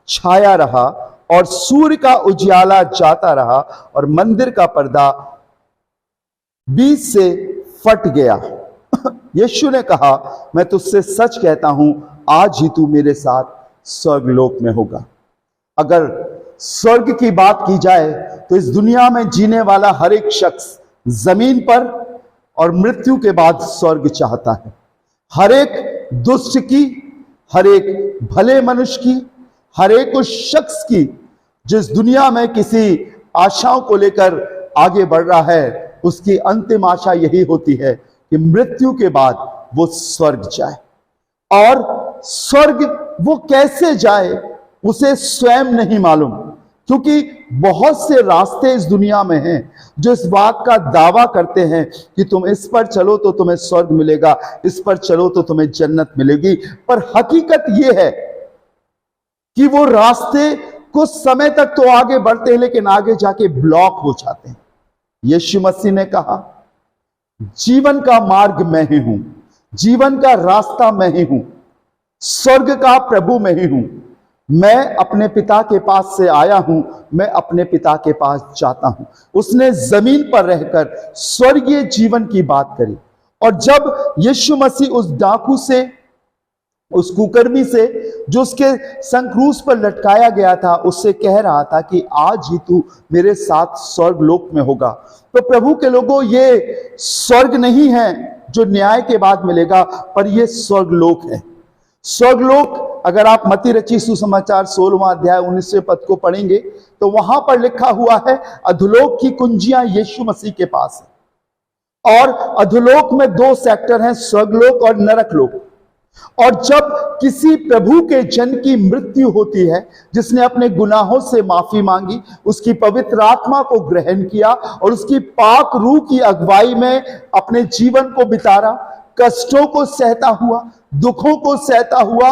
छाया रहा और सूर्य का उजियाला जाता रहा और मंदिर का पर्दा बीच से फट गया। यीशु ने कहा, मैं तुझसे सच कहता हूं, आज ही तू मेरे साथ स्वर्गलोक में होगा। अगर स्वर्ग की बात की जाए तो इस दुनिया में जीने वाला हर एक शख्स जमीन पर और मृत्यु के बाद स्वर्ग चाहता है। हर एक दुष्ट की, हर एक भले मनुष्य की, हर एक उस शख्स की जिस दुनिया में किसी आशाओं को लेकर आगे बढ़ रहा है, उसकी अंतिम आशा यही होती है कि मृत्यु के बाद वो स्वर्ग जाए। और स्वर्ग वो कैसे जाए उसे स्वयं नहीं मालूम, क्योंकि बहुत से रास्ते इस दुनिया में हैं जो इस बात का दावा करते हैं कि तुम इस पर चलो तो तुम्हें स्वर्ग मिलेगा, इस पर चलो तो तुम्हें जन्नत मिलेगी। पर हकीकत यह है कि वो रास्ते कुछ समय तक तो आगे बढ़ते हैं लेकिन आगे जाके ब्लॉक हो जाते हैं। यीशु मसीह ने कहा, जीवन का मार्ग मैं ही हूं, जीवन का रास्ता मैं ही हूं, स्वर्ग का प्रभु मैं ही हूं। मैं अपने पिता के पास से आया हूं, मैं अपने पिता के पास जाता हूं। उसने जमीन पर रहकर स्वर्गीय जीवन की बात करी। और जब यीशु मसीह उस डाकू से, उस कुकर्मी से जो उसके संग क्रूस पर लटकाया गया था, उससे कह रहा था कि आज ही तू मेरे साथ स्वर्गलोक में होगा, तो प्रभु के लोगों, ये स्वर्ग नहीं है जो न्याय के बाद मिलेगा, पर यह स्वर्गलोक है। स्वर्गलोक, अगर आप मत्ती रचित सुसमाचार 16वां अध्याय 19वें पद को पढ़ेंगे तो वहां पर लिखा हुआ है, अधोलोक की कुंजियां यीशु मसीह के पास है। और अधोलोक में दो सेक्टर हैं, स्वर्गलोक और नरकलोक। और जब किसी प्रभु के जन की मृत्यु होती है, जिसने अपने गुनाहों से माफी मांगी, उसकी पवित्र आत्मा को ग्रहण किया और उसकी पाक रूह की अगुवाई में अपने जीवन को बितारा, कष्टों को सहता हुआ, दुखों को सहता हुआ,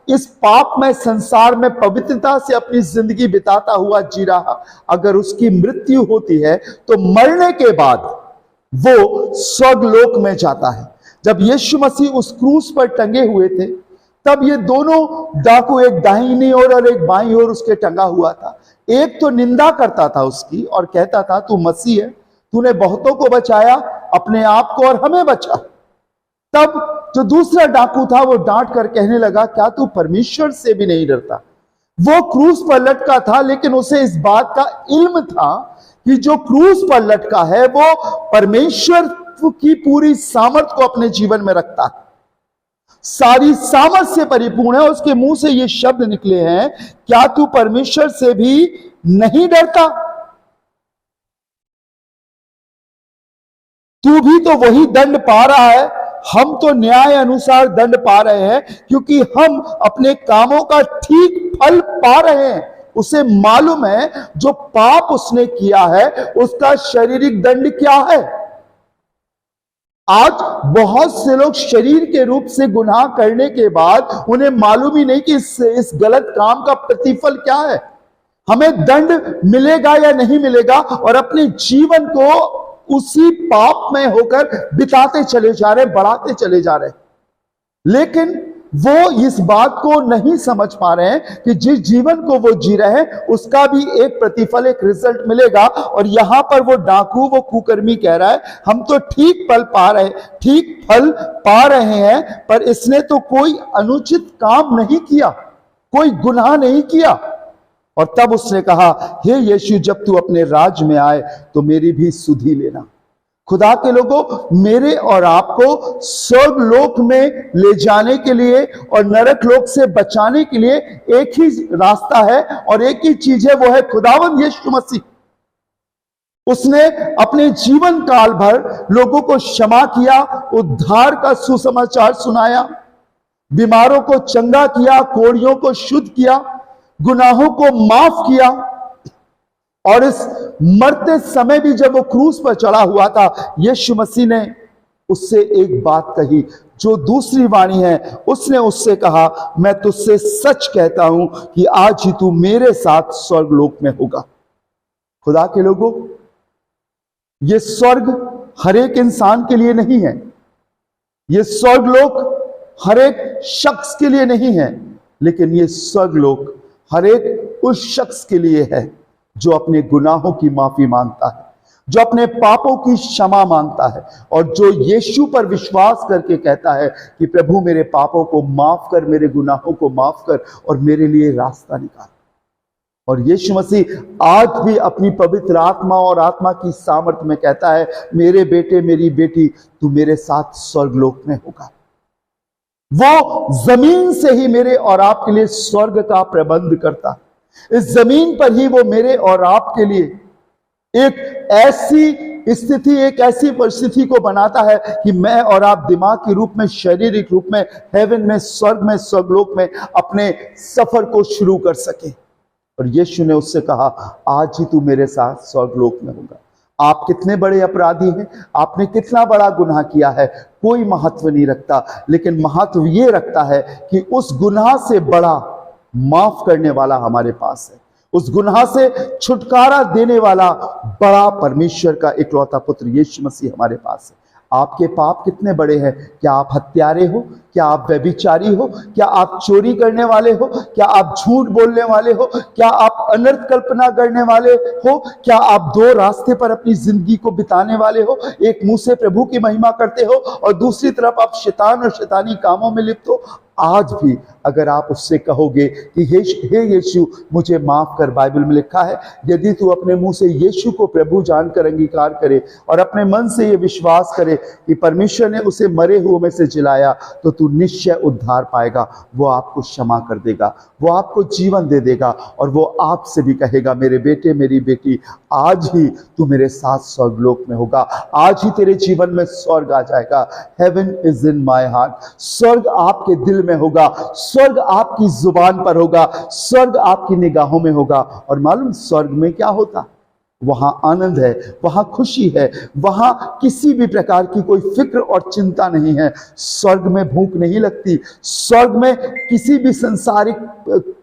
इस पाप में संसार में पवित्रता से अपनी जिंदगी बिताता हुआ जी रहा, अगर उसकी मृत्यु होती है तो मरने के बाद वो स्वर्गलोक में जाता है। जब यीशु मसीह उस क्रूस पर टंगे हुए थे, तब ये दोनों डाकू, एक दाहिनी ओर और एक बाईं ओर उसके टंगा हुआ था। एक तो निंदा करता था उसकी और कहता था तू मसीह है, तूने बहुतों को बचाया, अपने आप को और हमें बचा। तब जो दूसरा डाकू था वो डांट कर कहने लगा, क्या तू परमेश्वर से भी नहीं डरता? वो क्रूस पर लटका था, लेकिन उसे इस बात का इल्म था कि जो क्रूस पर लटका है वो परमेश्वर की पूरी सामर्थ को अपने जीवन में रखता है, सारी सामर्थ से परिपूर्ण है। उसके मुंह से ये शब्द निकले हैं, क्या तू परमेश्वर से भी नहीं डरता? तू भी तो वही दंड पा रहा है, हम तो न्याय अनुसार दंड पा रहे हैं, क्योंकि हम अपने कामों का ठीक फल पा रहे हैं। उसे मालूम है जो पाप उसने किया है उसका शारीरिक दंड क्या है। आज बहुत से लोग शरीर के रूप से गुनाह करने के बाद उन्हें मालूम ही नहीं कि इस गलत काम का प्रतिफल क्या है, हमें दंड मिलेगा या नहीं मिलेगा, और अपने जीवन को उसी पाप में होकर बिताते चले जा रहे, बढ़ाते चले जा रहे। लेकिन वो इस बात को नहीं समझ पा रहे हैं कि जिस जीवन को वो जी रहे हैं उसका भी एक प्रतिफल, एक रिजल्ट मिलेगा। और यहां पर वो डाकू, वो कुकर्मी कह रहा है, हम तो ठीक फल पा रहे हैं, पर इसने तो कोई अनुचित काम नहीं किया, कोई गुनाह नहीं किया। और तब उसने कहा, हे यीशु, जब तू अपने राज्य में आए तो मेरी भी सुधि लेना। खुदा के लोगों, मेरे और आपको स्वर्ग लोक में ले जाने के लिए और नरक लोक से बचाने के लिए एक ही रास्ता है और एक ही चीज है, वो है खुदावंद यीशु मसीह। उसने अपने जीवन काल भर लोगों को क्षमा किया, उद्धार का सुसमाचार सुनाया, बीमारों को चंगा किया, कोढ़ियों को शुद्ध किया, गुनाहों को माफ किया। और इस मरते समय भी जब वो क्रूस पर चढ़ा हुआ था, यीशु मसीह ने उससे एक बात कही, जो दूसरी वाणी है। उसने उससे कहा, मैं तुझसे सच कहता हूं कि आज ही तू मेरे साथ स्वर्ग लोक में होगा। खुदा के लोगों, ये स्वर्ग हर एक इंसान के लिए नहीं है, ये स्वर्ग लोक हर एक शख्स के लिए नहीं है, लेकिन ये स्वर्ग लोक हर एक उस शख्स के लिए है जो अपने गुनाहों की माफी मांगता है, जो अपने पापों की क्षमा मांगता है, और जो यीशु पर विश्वास करके कहता है कि प्रभु मेरे पापों को माफ कर, मेरे गुनाहों को माफ कर और मेरे लिए रास्ता निकाल। और यीशु मसीह आज भी अपनी पवित्र आत्मा और आत्मा की सामर्थ में कहता है, मेरे बेटे, मेरी बेटी, तू मेरे साथ स्वर्गलोक में होगा। वो जमीन से ही मेरे और आपके लिए स्वर्ग का प्रबंध करता है। इस जमीन पर ही वो मेरे और आपके लिए एक ऐसी स्थिति, एक ऐसी परिस्थिति को बनाता है कि मैं और आप दिमागी रूप में, शारीरिक रूप में, हेवन में, स्वर्ग में, स्वर्गलोक में अपने सफर को शुरू कर सके। और यीशु ने उससे कहा, आज ही तू मेरे साथ स्वर्गलोक में होगा। आप कितने बड़े अपराधी हैं, आपने कितना बड़ा गुनाह किया है, कोई महत्व नहीं रखता, लेकिन महत्व ये रखता है कि उस गुनाह से बड़ा माफ करने वाला हमारे पास है, उस गुनाह से छुटकारा देने वाला बड़ा परमेश्वर का इकलौता पुत्र यीशु मसीह हमारे पास है। आपके पाप कितने बड़े हैं? क्या आप हत्यारे हो? क्या आप व्यभिचारी हो? क्या आप चोरी करने वाले हो? क्या आप झूठ बोलने वाले हो? क्या आप अनर्थ कल्पना करने वाले हो? क्या आप दो रास्ते पर अपनी जिंदगी को बिताने वाले हो? एक मुंह से प्रभु की महिमा करते हो और दूसरी तरफ आप शैतान और शैतानी कामों में लिप्त हो। आज भी अगर आप उससे कहोगे कि हे यीशु मुझे माफ कर, बाइबल में लिखा है, यदि तू अपने मुंह से यीशु को प्रभु जानकर अंगीकार करे और अपने मन से ये विश्वास करे कि परमेश्वर ने उसे मरे हुए में से जिलाया, तो तू निश्चय उद्धार पाएगा। वो आपको क्षमा कर देगा, वो आपको जीवन दे देगा, और वो आपसे भी कहेगा, मेरे बेटे, मेरी बेटी, आज ही तू मेरे साथ स्वर्गलोक में होगा, आज ही तेरे जीवन में स्वर्ग आ जाएगा। Heaven is in my heart. स्वर्ग आपके दिल में होगा, स्वर्ग आपकी जुबान पर होगा, स्वर्ग आपकी निगाहों में होगा। और मालूम स्वर्ग में क्या होता? वहां आनंद है, वहां खुशी है, वहां किसी भी प्रकार की कोई फिक्र और चिंता नहीं है। स्वर्ग में भूख नहीं लगती, स्वर्ग में किसी भी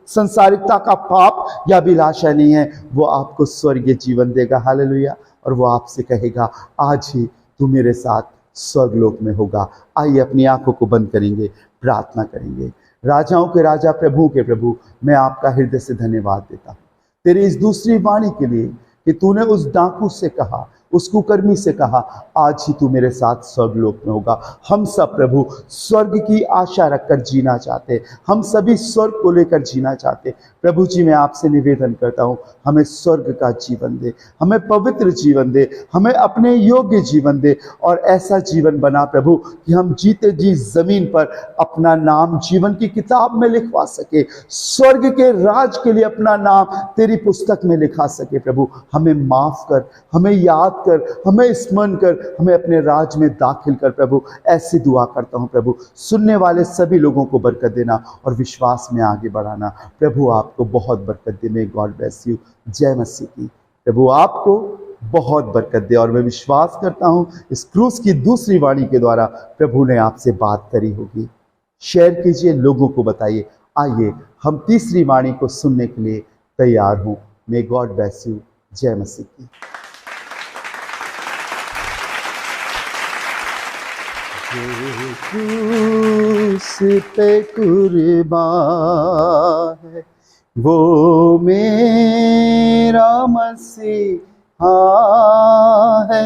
संसारिकता का पाप या अभिलाषा नहीं है। वो आपको स्वर्गीय जीवन देगा, हालेलुया। और वो आपसे कहेगा आज ही तू मेरे साथ स्वर्गलोक में होगा। आइए अपनी आंखों को बंद करेंगे, प्रार्थना करेंगे। राजाओं के राजा, प्रभु के प्रभु, मैं आपका हृदय से धन्यवाद देता हूँ तेरी इस दूसरी वाणी के लिए कि तूने उस डाकू से कहा, उस कुकर्मी से कहा, आज ही तू मेरे साथ स्वर्गलोक में होगा। हम सब प्रभु स्वर्ग की आशा रखकर जीना चाहते, हम सभी स्वर्ग को लेकर जीना चाहते। प्रभु जी, मैं आपसे निवेदन करता हूँ, हमें स्वर्ग का जीवन दे, हमें पवित्र जीवन दे, हमें अपने योग्य जीवन दे, और ऐसा जीवन बना प्रभु कि हम जीते जी जमीन पर अपना नाम जीवन की किताब में लिखवा सके, स्वर्ग के राज के लिए अपना नाम तेरी पुस्तक में लिखा सके। प्रभु हमें माफ कर, हमें याद कर, हमें स्मरण कर, हमें अपने राज में दाखिल कर। प्रभु ऐसी दुआ करता हूं प्रभु, सुनने वाले सभी लोगों को बरकत देना और विश्वास में आगे बढ़ाना। प्रभु आपको बहुत बरकत दे। May God bless you. जय मसीह की। प्रभु आपको बहुत बरकत दे। और मैं विश्वास करता हूं इस क्रूस की दूसरी वाणी के द्वारा प्रभु ने आपसे बात करी होगी। शेयर कीजिए, लोगों को बताइए। आइए हम तीसरी वाणी को सुनने के लिए तैयार हूं। मे गॉड ब्लेस यू। जय मसीह की। जो क्रूस पे कुर्बान है वो मेरा मसीहा है,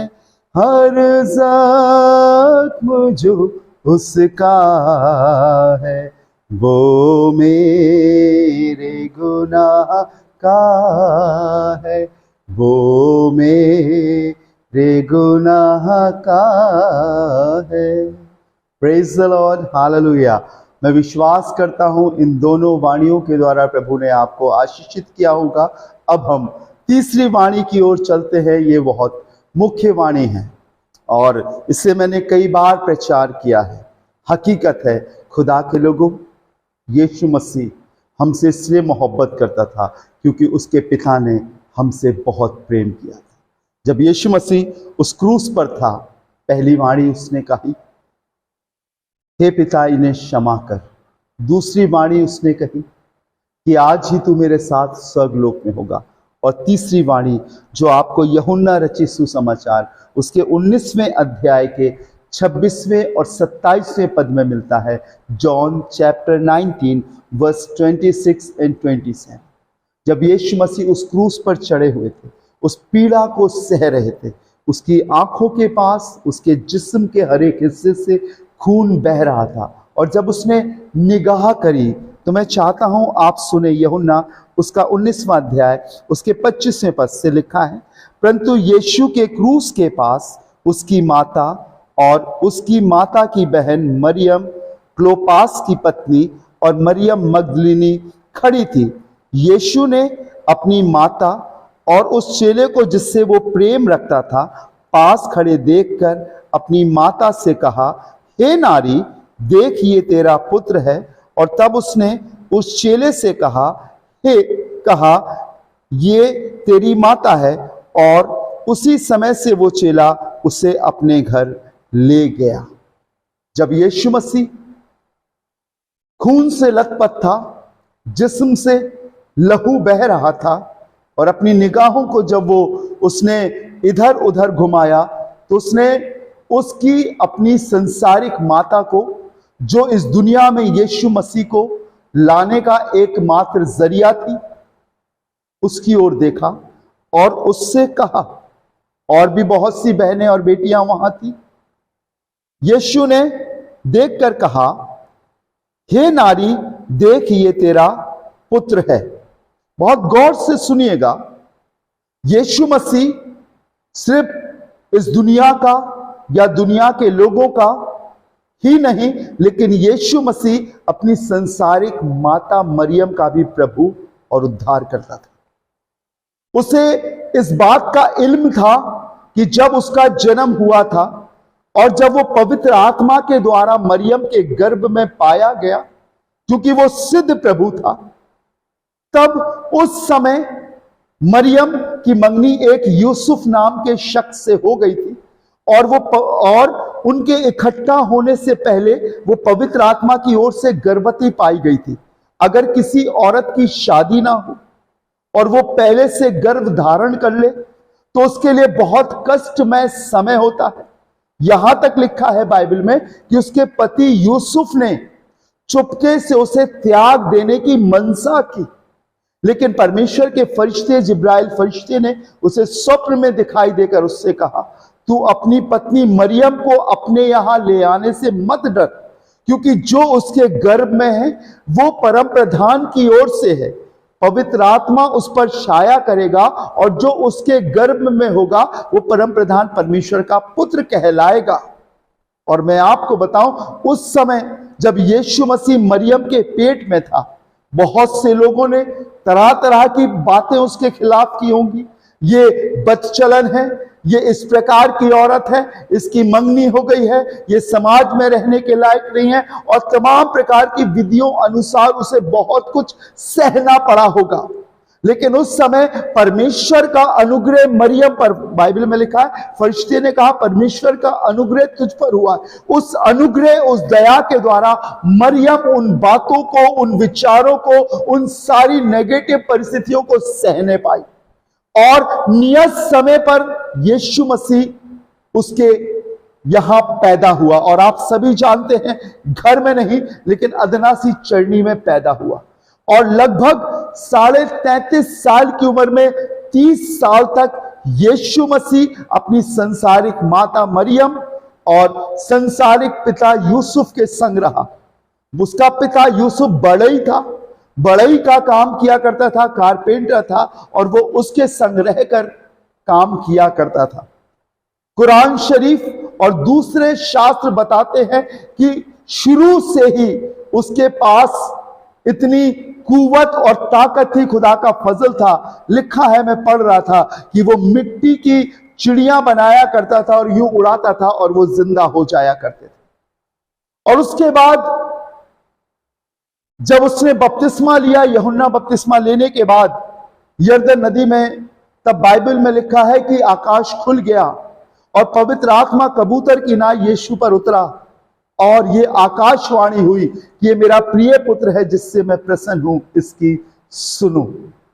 हर जख्म जो उसका है वो मेरे गुनाह का है, वो मेरे गुनाह का है। Praise the Lord, hallelujah. मैं विश्वास करता हूं इन दोनों वाणियों के द्वारा प्रभु ने आपको आशीषित किया होगा। अब हम तीसरी वाणी की ओर चलते हैं। ये बहुत मुख्य वाणी है और इसे मैंने कई बार प्रचार किया है। हकीकत है खुदा के लोगों, यीशु मसीह हमसे इसलिए मोहब्बत करता था क्योंकि उसके पिता ने हमसे बहुत प्रेम किया था। जब यीशु मसीह उस क्रूस पर था, पहली वाणी उसने कही, हे पिता इन्हें क्षमा कर। दूसरी वाणी उसने कही कि आज ही तू मेरे साथ स्वर्गलोक में होगा। और तीसरी वाणी जो आपको यूहन्ना रचित सुसमाचार उसके 19वें अध्याय के 26वें और 27वें पद में मिलता है। John chapter 19 verse 26 and 27। जब यीशु मसीह उस क्रूस पर चढ़े हुए थे, उस पीड़ा को सह रहे थे, उसकी आंखों के पास, उसके जिस्म के हर एक हिस्से से खून बह रहा था। और जब उसने निगाह करी, तो मैं चाहता हूं आप सुने। यूहन्ना उसका 19वां अध्याय उसके 25वें पद से लिखा है, परंतु यीशु के क्रूस के पास उसकी माता और उसकी माता की बहन मरियम, क्लोपास की पत्नी और मरियम मगदलिनी खड़ी थी। यीशु ने अपनी माता और उस चेले को जिससे वो प्रेम रखता था पास खड़े देखकर अपनी माता से कहा, हे नारी, देख ये तेरा पुत्र है। और तब उसने उस चेले से कहा ये तेरी माता है। और उसी समय से वो चेला उसे अपने घर ले गया। जब यीशु मसीह खून से लथपथ था, जिस्म से लहू बह रहा था, और अपनी निगाहों को जब वो उसने इधर उधर घुमाया, तो उसने उसकी अपनी संसारिक माता को, जो इस दुनिया में यीशु मसीह को लाने का एकमात्र जरिया थी, उसकी ओर देखा और उससे कहा। और भी बहुत सी बहनें और बेटियां वहां थी। यीशु ने देखकर कहा, हे नारी, देख ये तेरा पुत्र है। बहुत गौर से सुनिएगा, यीशु मसीह सिर्फ इस दुनिया का या दुनिया के लोगों का ही नहीं, लेकिन यीशु मसीह अपनी संसारिक माता मरियम का भी प्रभु और उद्धार करता था। उसे इस बात का इल्म था कि जब उसका जन्म हुआ था और जब वो पवित्र आत्मा के द्वारा मरियम के गर्भ में पाया गया, क्योंकि वो सिद्ध प्रभु था, तब उस समय मरियम की मंगनी एक यूसुफ नाम के शख्स से हो गई थी, और उनके इकट्ठा होने से पहले वो पवित्र आत्मा की ओर से गर्भवती पाई गई थी। अगर किसी औरत की शादी ना हो और वो पहले से गर्भ धारण कर ले तो उसके लिए बहुत कष्टमय समय होता है। यहां तक लिखा है बाइबल में कि उसके पति यूसुफ ने चुपके से उसे त्याग देने की मनसा की, लेकिन परमेश्वर के फरिश्ते जिब्राइल फरिश्ते ने उसे स्वप्न में दिखाई देकर उससे कहा, तू अपनी पत्नी मरियम को अपने यहां ले आने से मत डर, क्योंकि जो उसके गर्भ में है वो परम प्रधान की ओर से है। पवित्र आत्मा उस पर छाया करेगा और जो उसके गर्भ में होगा वो परम प्रधान परमेश्वर का पुत्र कहलाएगा। और मैं आपको बताऊं, उस समय जब यीशु मसीह मरियम के पेट में था, बहुत से लोगों ने तरह तरह की बातें उसके खिलाफ की होंगी। ये बदचलन है, ये इस प्रकार की औरत है, इसकी मंगनी हो गई है, ये समाज में रहने के लायक नहीं है, और तमाम प्रकार की विधियों अनुसार उसे बहुत कुछ सहना पड़ा होगा। लेकिन उस समय परमेश्वर का अनुग्रह मरियम पर, बाइबल में लिखा है फरिश्ते ने कहा परमेश्वर का अनुग्रह तुझ पर हुआ। उस अनुग्रह, उस दया के द्वारा मरियम उन बातों को, उन विचारों को, उन सारी नेगेटिव परिस्थितियों को सहने पाई, और नियत समय पर यीशु मसीह उसके यहां पैदा हुआ। और आप सभी जानते हैं, घर में नहीं लेकिन अदनासी चरनी में पैदा हुआ, और लगभग 33.5 साल की उम्र में 30 साल तक यीशु मसीह अपनी संसारिक माता मरियम और संसारिक पिता यूसुफ के संग रहा। उसका पिता यूसुफ बढ़ई था, बढ़ई का काम किया करता था, कारपेंटर था, और वो उसके संग रहकर काम किया करता था। कुरान शरीफ और दूसरे शास्त्र बताते हैं कि शुरू से ही उसके पास इतनी कुवत और ताकत थी, खुदा का फजल था। लिखा है, मैं पढ़ रहा था कि वो मिट्टी की चिड़िया बनाया करता था और यूं उड़ाता था और वो जिंदा हो जाया करते थे। और उसके बाद जब उसने बपतिस्मा लिया, यूहन्ना बपतिस्मा लेने के बाद यरदन नदी में, तब बाइबल में लिखा है कि आकाश खुल गया और पवित्र आत्मा कबूतर की नाई यीशु पर उतरा, और ये आकाशवाणी हुई कि ये मेरा प्रिय पुत्र है जिससे मैं प्रसन्न हूं, इसकी सुनो।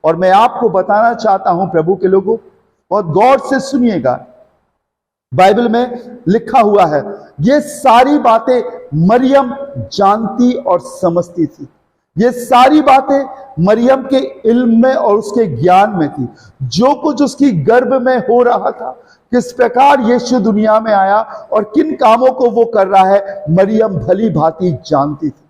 और मैं आपको बताना चाहता हूं प्रभु के लोगों, बहुत गौर से सुनिएगा, बाइबल में लिखा हुआ है ये सारी बातें मरियम जानती और समझती थी। ये सारी बातें मरियम के इल्म में और उसके ज्ञान में थी। जो कुछ उसकी गर्भ में हो रहा था, किस प्रकार यीशु दुनिया में आया और किन कामों को वो कर रहा है, मरियम भली भांति जानती थी।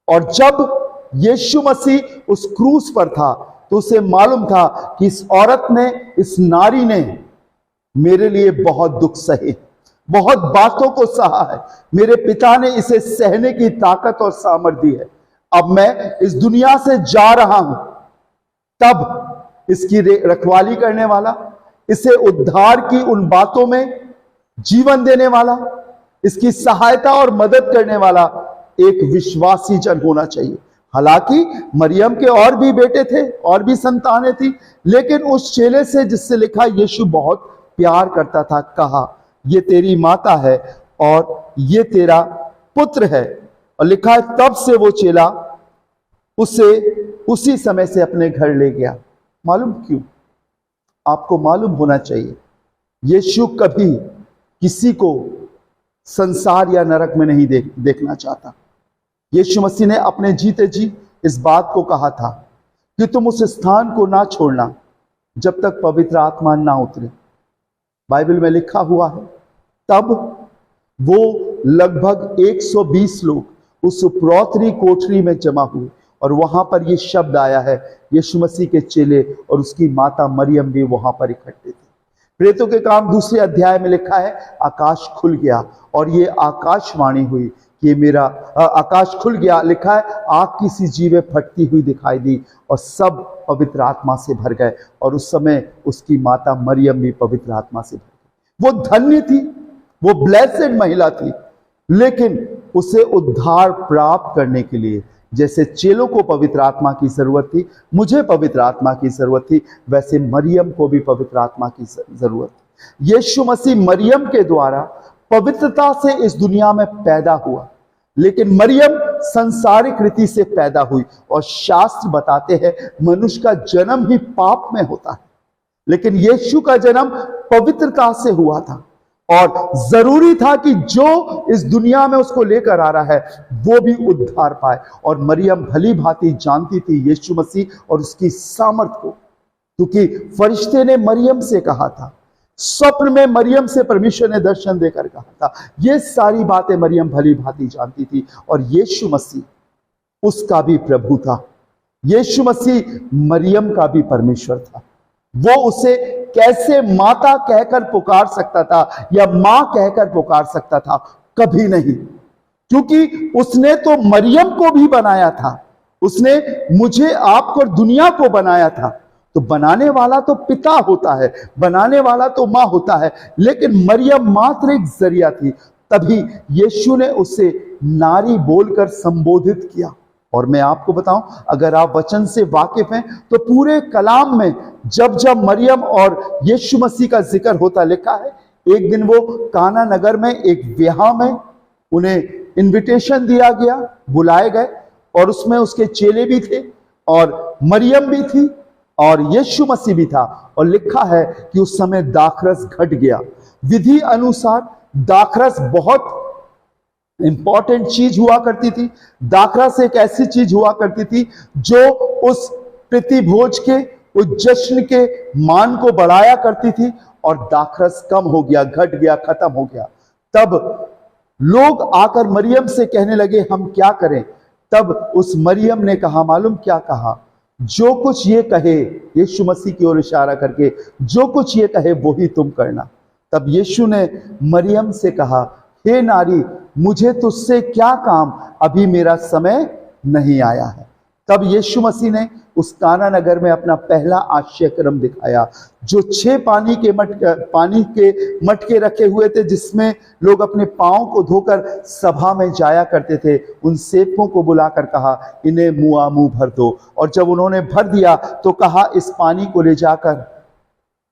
और जब यीशु मसीह उस क्रूस पर था तो उसे मालूम था कि इस औरत ने, इस नारी ने मेरे लिए बहुत दुख सहे, बहुत बातों को सहा है, मेरे पिता ने इसे सहने की ताकत और सामर्थ्य दी है। अब मैं इस दुनिया से जा रहा हूं, तब इसकी रखवाली करने वाला, इसे उद्धार की उन बातों में जीवन देने वाला, इसकी सहायता और मदद करने वाला एक विश्वासी जन होना चाहिए। हालांकि मरियम के और भी बेटे थे, और भी संतानें थी, लेकिन उस चेले से जिससे लिखा यीशु बहुत प्यार करता था, कहा ये तेरी माता है और ये तेरा पुत्र है। और लिखा है तब से वो चेला उसे उसी समय से अपने घर ले गया। मालूम क्यों? आपको मालूम होना चाहिए, यीशु कभी किसी को संसार या नरक में नहीं देखना चाहता। यीशु मसीह ने अपने जीते जी इस बात को कहा था कि तुम उस स्थान को ना छोड़ना जब तक पवित्र आत्मा ना उतरे। बाइबल में लिखा हुआ है तब वो लगभग 120 लोग उस उपरौतरी कोठरी में जमा हुए, और वहां पर ये शब्द आया है, यीशु मसीह के चेले और उसकी माता मरियम भी वहां पर इकट्ठे थे। प्रेतों के काम 2 अध्याय में लिखा है आकाश खुल गया, और ये आकाशवाणी हुई कि मेरा आकाश खुल गया। लिखा है आग की सी जीवें फटती हुई दिखाई दी और सब पवित्र आत्मा से भर गए, और उस समय उसकी माता मरियम भी पवित्र आत्मा से भर गई। वो धन्य थी, वो ब्लेसेड महिला थी, लेकिन उसे उद्धार प्राप्त करने के लिए जैसे चेलों को पवित्र आत्मा की जरूरत थी, मुझे पवित्र आत्मा की जरूरत थी, वैसे मरियम को भी पवित्र आत्मा की जरूरत थी। यीशु मसीह मरियम के द्वारा पवित्रता से इस दुनिया में पैदा हुआ, लेकिन मरियम संसारिक रीति से पैदा हुई। और शास्त्र बताते हैं मनुष्य का जन्म ही पाप में होता है, लेकिन यीशु का जन्म पवित्रता से हुआ था। और जरूरी था कि जो इस दुनिया में उसको लेकर आ रहा है वो भी उद्धार पाए। और मरियम भली भांति जानती थी यीशु मसीह और उसकी सामर्थ को, क्योंकि फरिश्ते ने मरियम से कहा था, स्वप्न में मरियम से परमेश्वर ने दर्शन देकर कहा था। ये सारी बातें मरियम भली भांति जानती थी। और यीशु मसीह उसका भी प्रभु था, यीशु मसीह मरियम का भी परमेश्वर था। वो उसे कैसे माता कहकर पुकार सकता था या मां कहकर पुकार सकता था? कभी नहीं, क्योंकि उसने तो मरियम को भी बनाया था, उसने मुझे आपको और दुनिया को बनाया था। तो बनाने वाला तो पिता होता है, बनाने वाला तो मां होता है, लेकिन मरियम मात्र एक जरिया थी। तभी यीशु ने उसे नारी बोलकर संबोधित किया। और मैं आपको बताऊं, अगर आप वचन से वाकिफ हैं तो पूरे कलाम में जब जब मरियम और यीशु मसीह का जिक्र होता लिखा है। एक दिन वो काना नगर में एक ब्याह में उन्हें इनविटेशन दिया गया, बुलाए गए, और उसमें उसके चेले भी थे और मरियम भी थी और यीशु मसीह भी था। और लिखा है कि उस समय दाखरस घट गया। विधि अनुसार दाखरस बहुत इंपॉर्टेंट चीज हुआ करती थी। दाखरस एक ऐसी चीज हुआ करती थी जो उस प्रीतिभोज के, उस जश्न के मान को बढ़ाया करती थी। और दाखरस कम हो गया, घट गया, खत्म हो गया। तब लोग आकर मरियम से कहने लगे हम क्या करें? तब उस मरियम ने कहा, मालूम क्या कहा? जो कुछ ये कहे, यीशु मसीह की ओर इशारा करके, जो कुछ ये कहे वो ही तुम करना। तब यीशु ने मरियम से कहा, हे नारी, मुझे तुझसे क्या काम, अभी मेरा समय नहीं आया है। तब यीशु मसीह ने उस काना नगर में अपना पहला आश्चर्यक्रम दिखाया। जो 6 पानी के मटके रखे हुए थे, जिसमें लोग अपने पांव को धोकर सभा में जाया करते थे, उन सेवकों को बुलाकर कहा, इन्हें मुंह भर दो। और जब उन्होंने भर दिया तो कहा, इस पानी को ले जाकर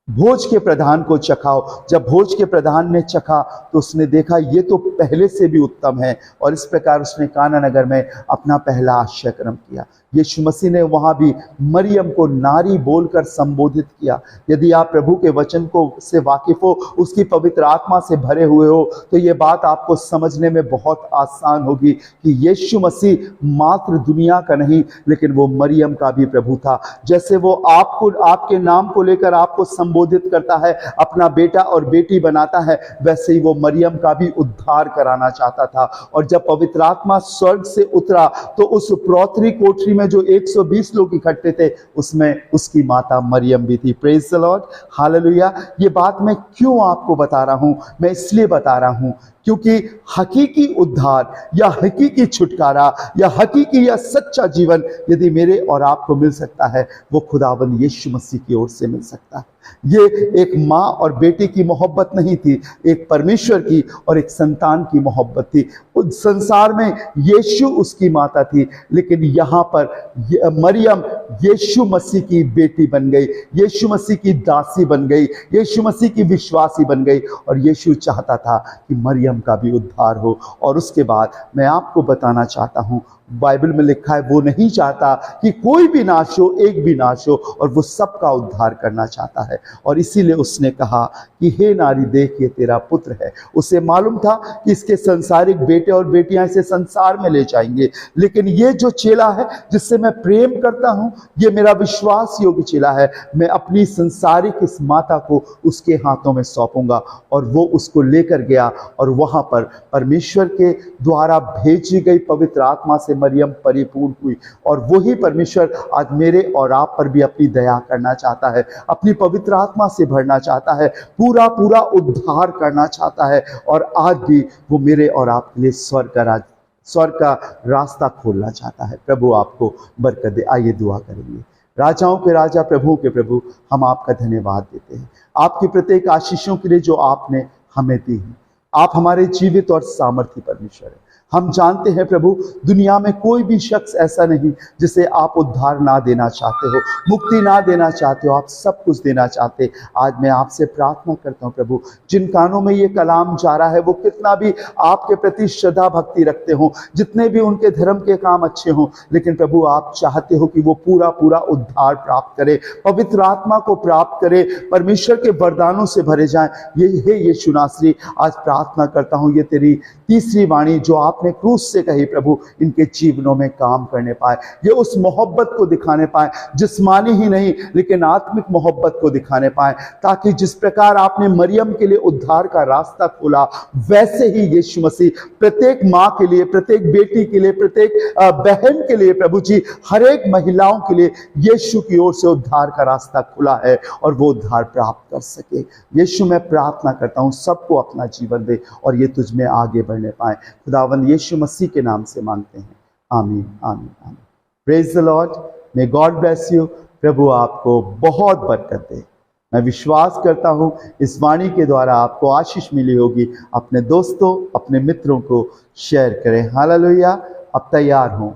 भोज के प्रधान को चखाओ। जब भोज के प्रधान ने चखा तो उसने देखा ये तो पहले से भी उत्तम है। और इस प्रकार उसने काना नगर में अपना पहला आश्चर्यक्रम किया। यीशु मसीह ने वहां भी मरियम को नारी बोलकर संबोधित किया। यदि आप प्रभु के वचन को से वाकिफ हो, उसकी पवित्र आत्मा से भरे हुए हो, तो ये बात आपको समझने में बहुत आसान होगी कि यीशु मसीह मात्र दुनिया का नहीं, लेकिन वो मरियम का भी प्रभु था। जैसे वो आपको, आपके नाम को लेकर आपको संबोधित करता है, अपना बेटा और बेटी बनाता है, वैसे ही वो मरियम का भी उद्धार कराना चाहता था। और जब पवित्र आत्मा स्वर्ग से उतरा तो उस प्रौतरी कोठरी में जो 120 लोग इकट्ठे थे, उसमें उसकी माता मरियम भी थी। Praise the Lord, hallelujah. ये बात मैं क्यों आपको बता रहा हूं? मैं इसलिए बता रहा हूं क्योंकि हकीकी उद्धार या हकीकी छुटकारा या हकीकी या सच्चा जीवन यदि मेरे और आपको मिल सकता है, वो खुदावंद यीशु मसीह की ओर से मिल सकता है। ये एक माँ और बेटे की मोहब्बत नहीं थी, एक परमेश्वर की और एक संतान की मोहब्बत थी। उस संसार में यीशु उसकी माता थी, लेकिन यहाँ पर मरियम यीशु मसीह की बेटी बन गई, यीशु मसीह की दासी बन गई, यीशु मसीह की विश्वासी बन गई। और यीशु चाहता था कि मरियम का भी उद्धार हो। और उसके बाद मैं आपको बताना चाहता हूँ, बाइबल में लिखा है वो नहीं चाहता कि कोई भी नाश हो, एक भी नाश हो, और वो सबका उद्धार करना चाहता है। और इसीलिए उसने कहा कि हे नारी, देख ये तेरा पुत्र है। उसे मालूम था कि इसके संसारिक बेटे और बेटियां इसे संसार में ले जाएंगे, लेकिन ये जो चेला है जिससे मैं प्रेम करता हूं, ये मेरा विश्वास योग्य चेला है, मैं अपनी संसारिक इस माता को उसके हाथों में सौंपूंगा। और वो उसको लेकर गया और वहां पर परमेश्वर के द्वारा भेजी गई पवित्र आत्मा से मरियम परिपूर्ण हुई। और वही परमेश्वर आज मेरे और आप पर भी अपनी दया करना चाहता है, अपनी पवित्र आत्मा से भरना चाहता है, पूरा पूरा उद्धार करना चाहता है। और आज भी वो मेरे और आपके लिए स्वर्ग का रास्ता खोलना चाहता है। प्रभु आपको बरकत दे। आइए दुआ करेंगे। राजाओं के राजा, प्रभु के प्रभु, हम आपका धन्यवाद देते हैं आपकी प्रत्येक आशीषों के लिए जो आपने हमें दी है। आप हमारे जीवित और सामर्थी परमेश्वर है। हम जानते हैं प्रभु, दुनिया में कोई भी शख्स ऐसा नहीं जिसे आप उद्धार ना देना चाहते हो, मुक्ति ना देना चाहते हो, आप सब कुछ देना चाहते। आज मैं आपसे प्रार्थना करता हूँ प्रभु, जिन कानों में ये कलाम जा रहा है वो कितना भी आपके प्रति श्रद्धा भक्ति रखते हो, जितने भी उनके धर्म के काम अच्छे हों, लेकिन प्रभु आप चाहते हो कि वो पूरा पूरा उद्धार प्राप्त करे, पवित्र आत्मा को प्राप्त करे, परमेश्वर के वरदानों से भरे जाएं। ये हे यीशु नासरी, आज प्रार्थना करता हूँ ये तेरी तीसरी वाणी जो आपने क्रूस से कही प्रभु, इनके जीवनों में काम करने पाए, ये उस मोहब्बत को दिखाने पाए, जिस्मानी ही नहीं लेकिन आत्मिक मोहब्बत को दिखाने पाए, ताकि जिस प्रकार आपने मरियम के लिए उद्धार का रास्ता खोला, वैसे ही यीशु मसीह प्रत्येक माँ के लिए, प्रत्येक बेटी के लिए, प्रत्येक बहन के लिए प्रभु जी, हर एक महिलाओं के लिए यीशु की ओर से उद्धार का रास्ता खुला है और वो उद्धार प्राप्त कर सके। यीशु मैं प्रार्थना करता हूँ सबको अपना जीवन दे और ये तुझ में आगे बढ़ने पाए। खुदावंद यीशु मसीह के नाम से मांगते हैं, आमीन आमीन आमीन। Praise the Lord, may God bless you. प्रभु आपको बहुत बरकत दे। मैं विश्वास करता हूँ इस वाणी के द्वारा आपको आशीष मिली होगी। अपने दोस्तों, अपने मित्रों को शेयर करें। हालेलुया। अब तैयार हों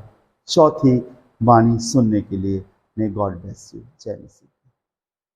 चौथी वाणी सुनने के लिए। मे गॉड ब्लेस यू। जय मसीह।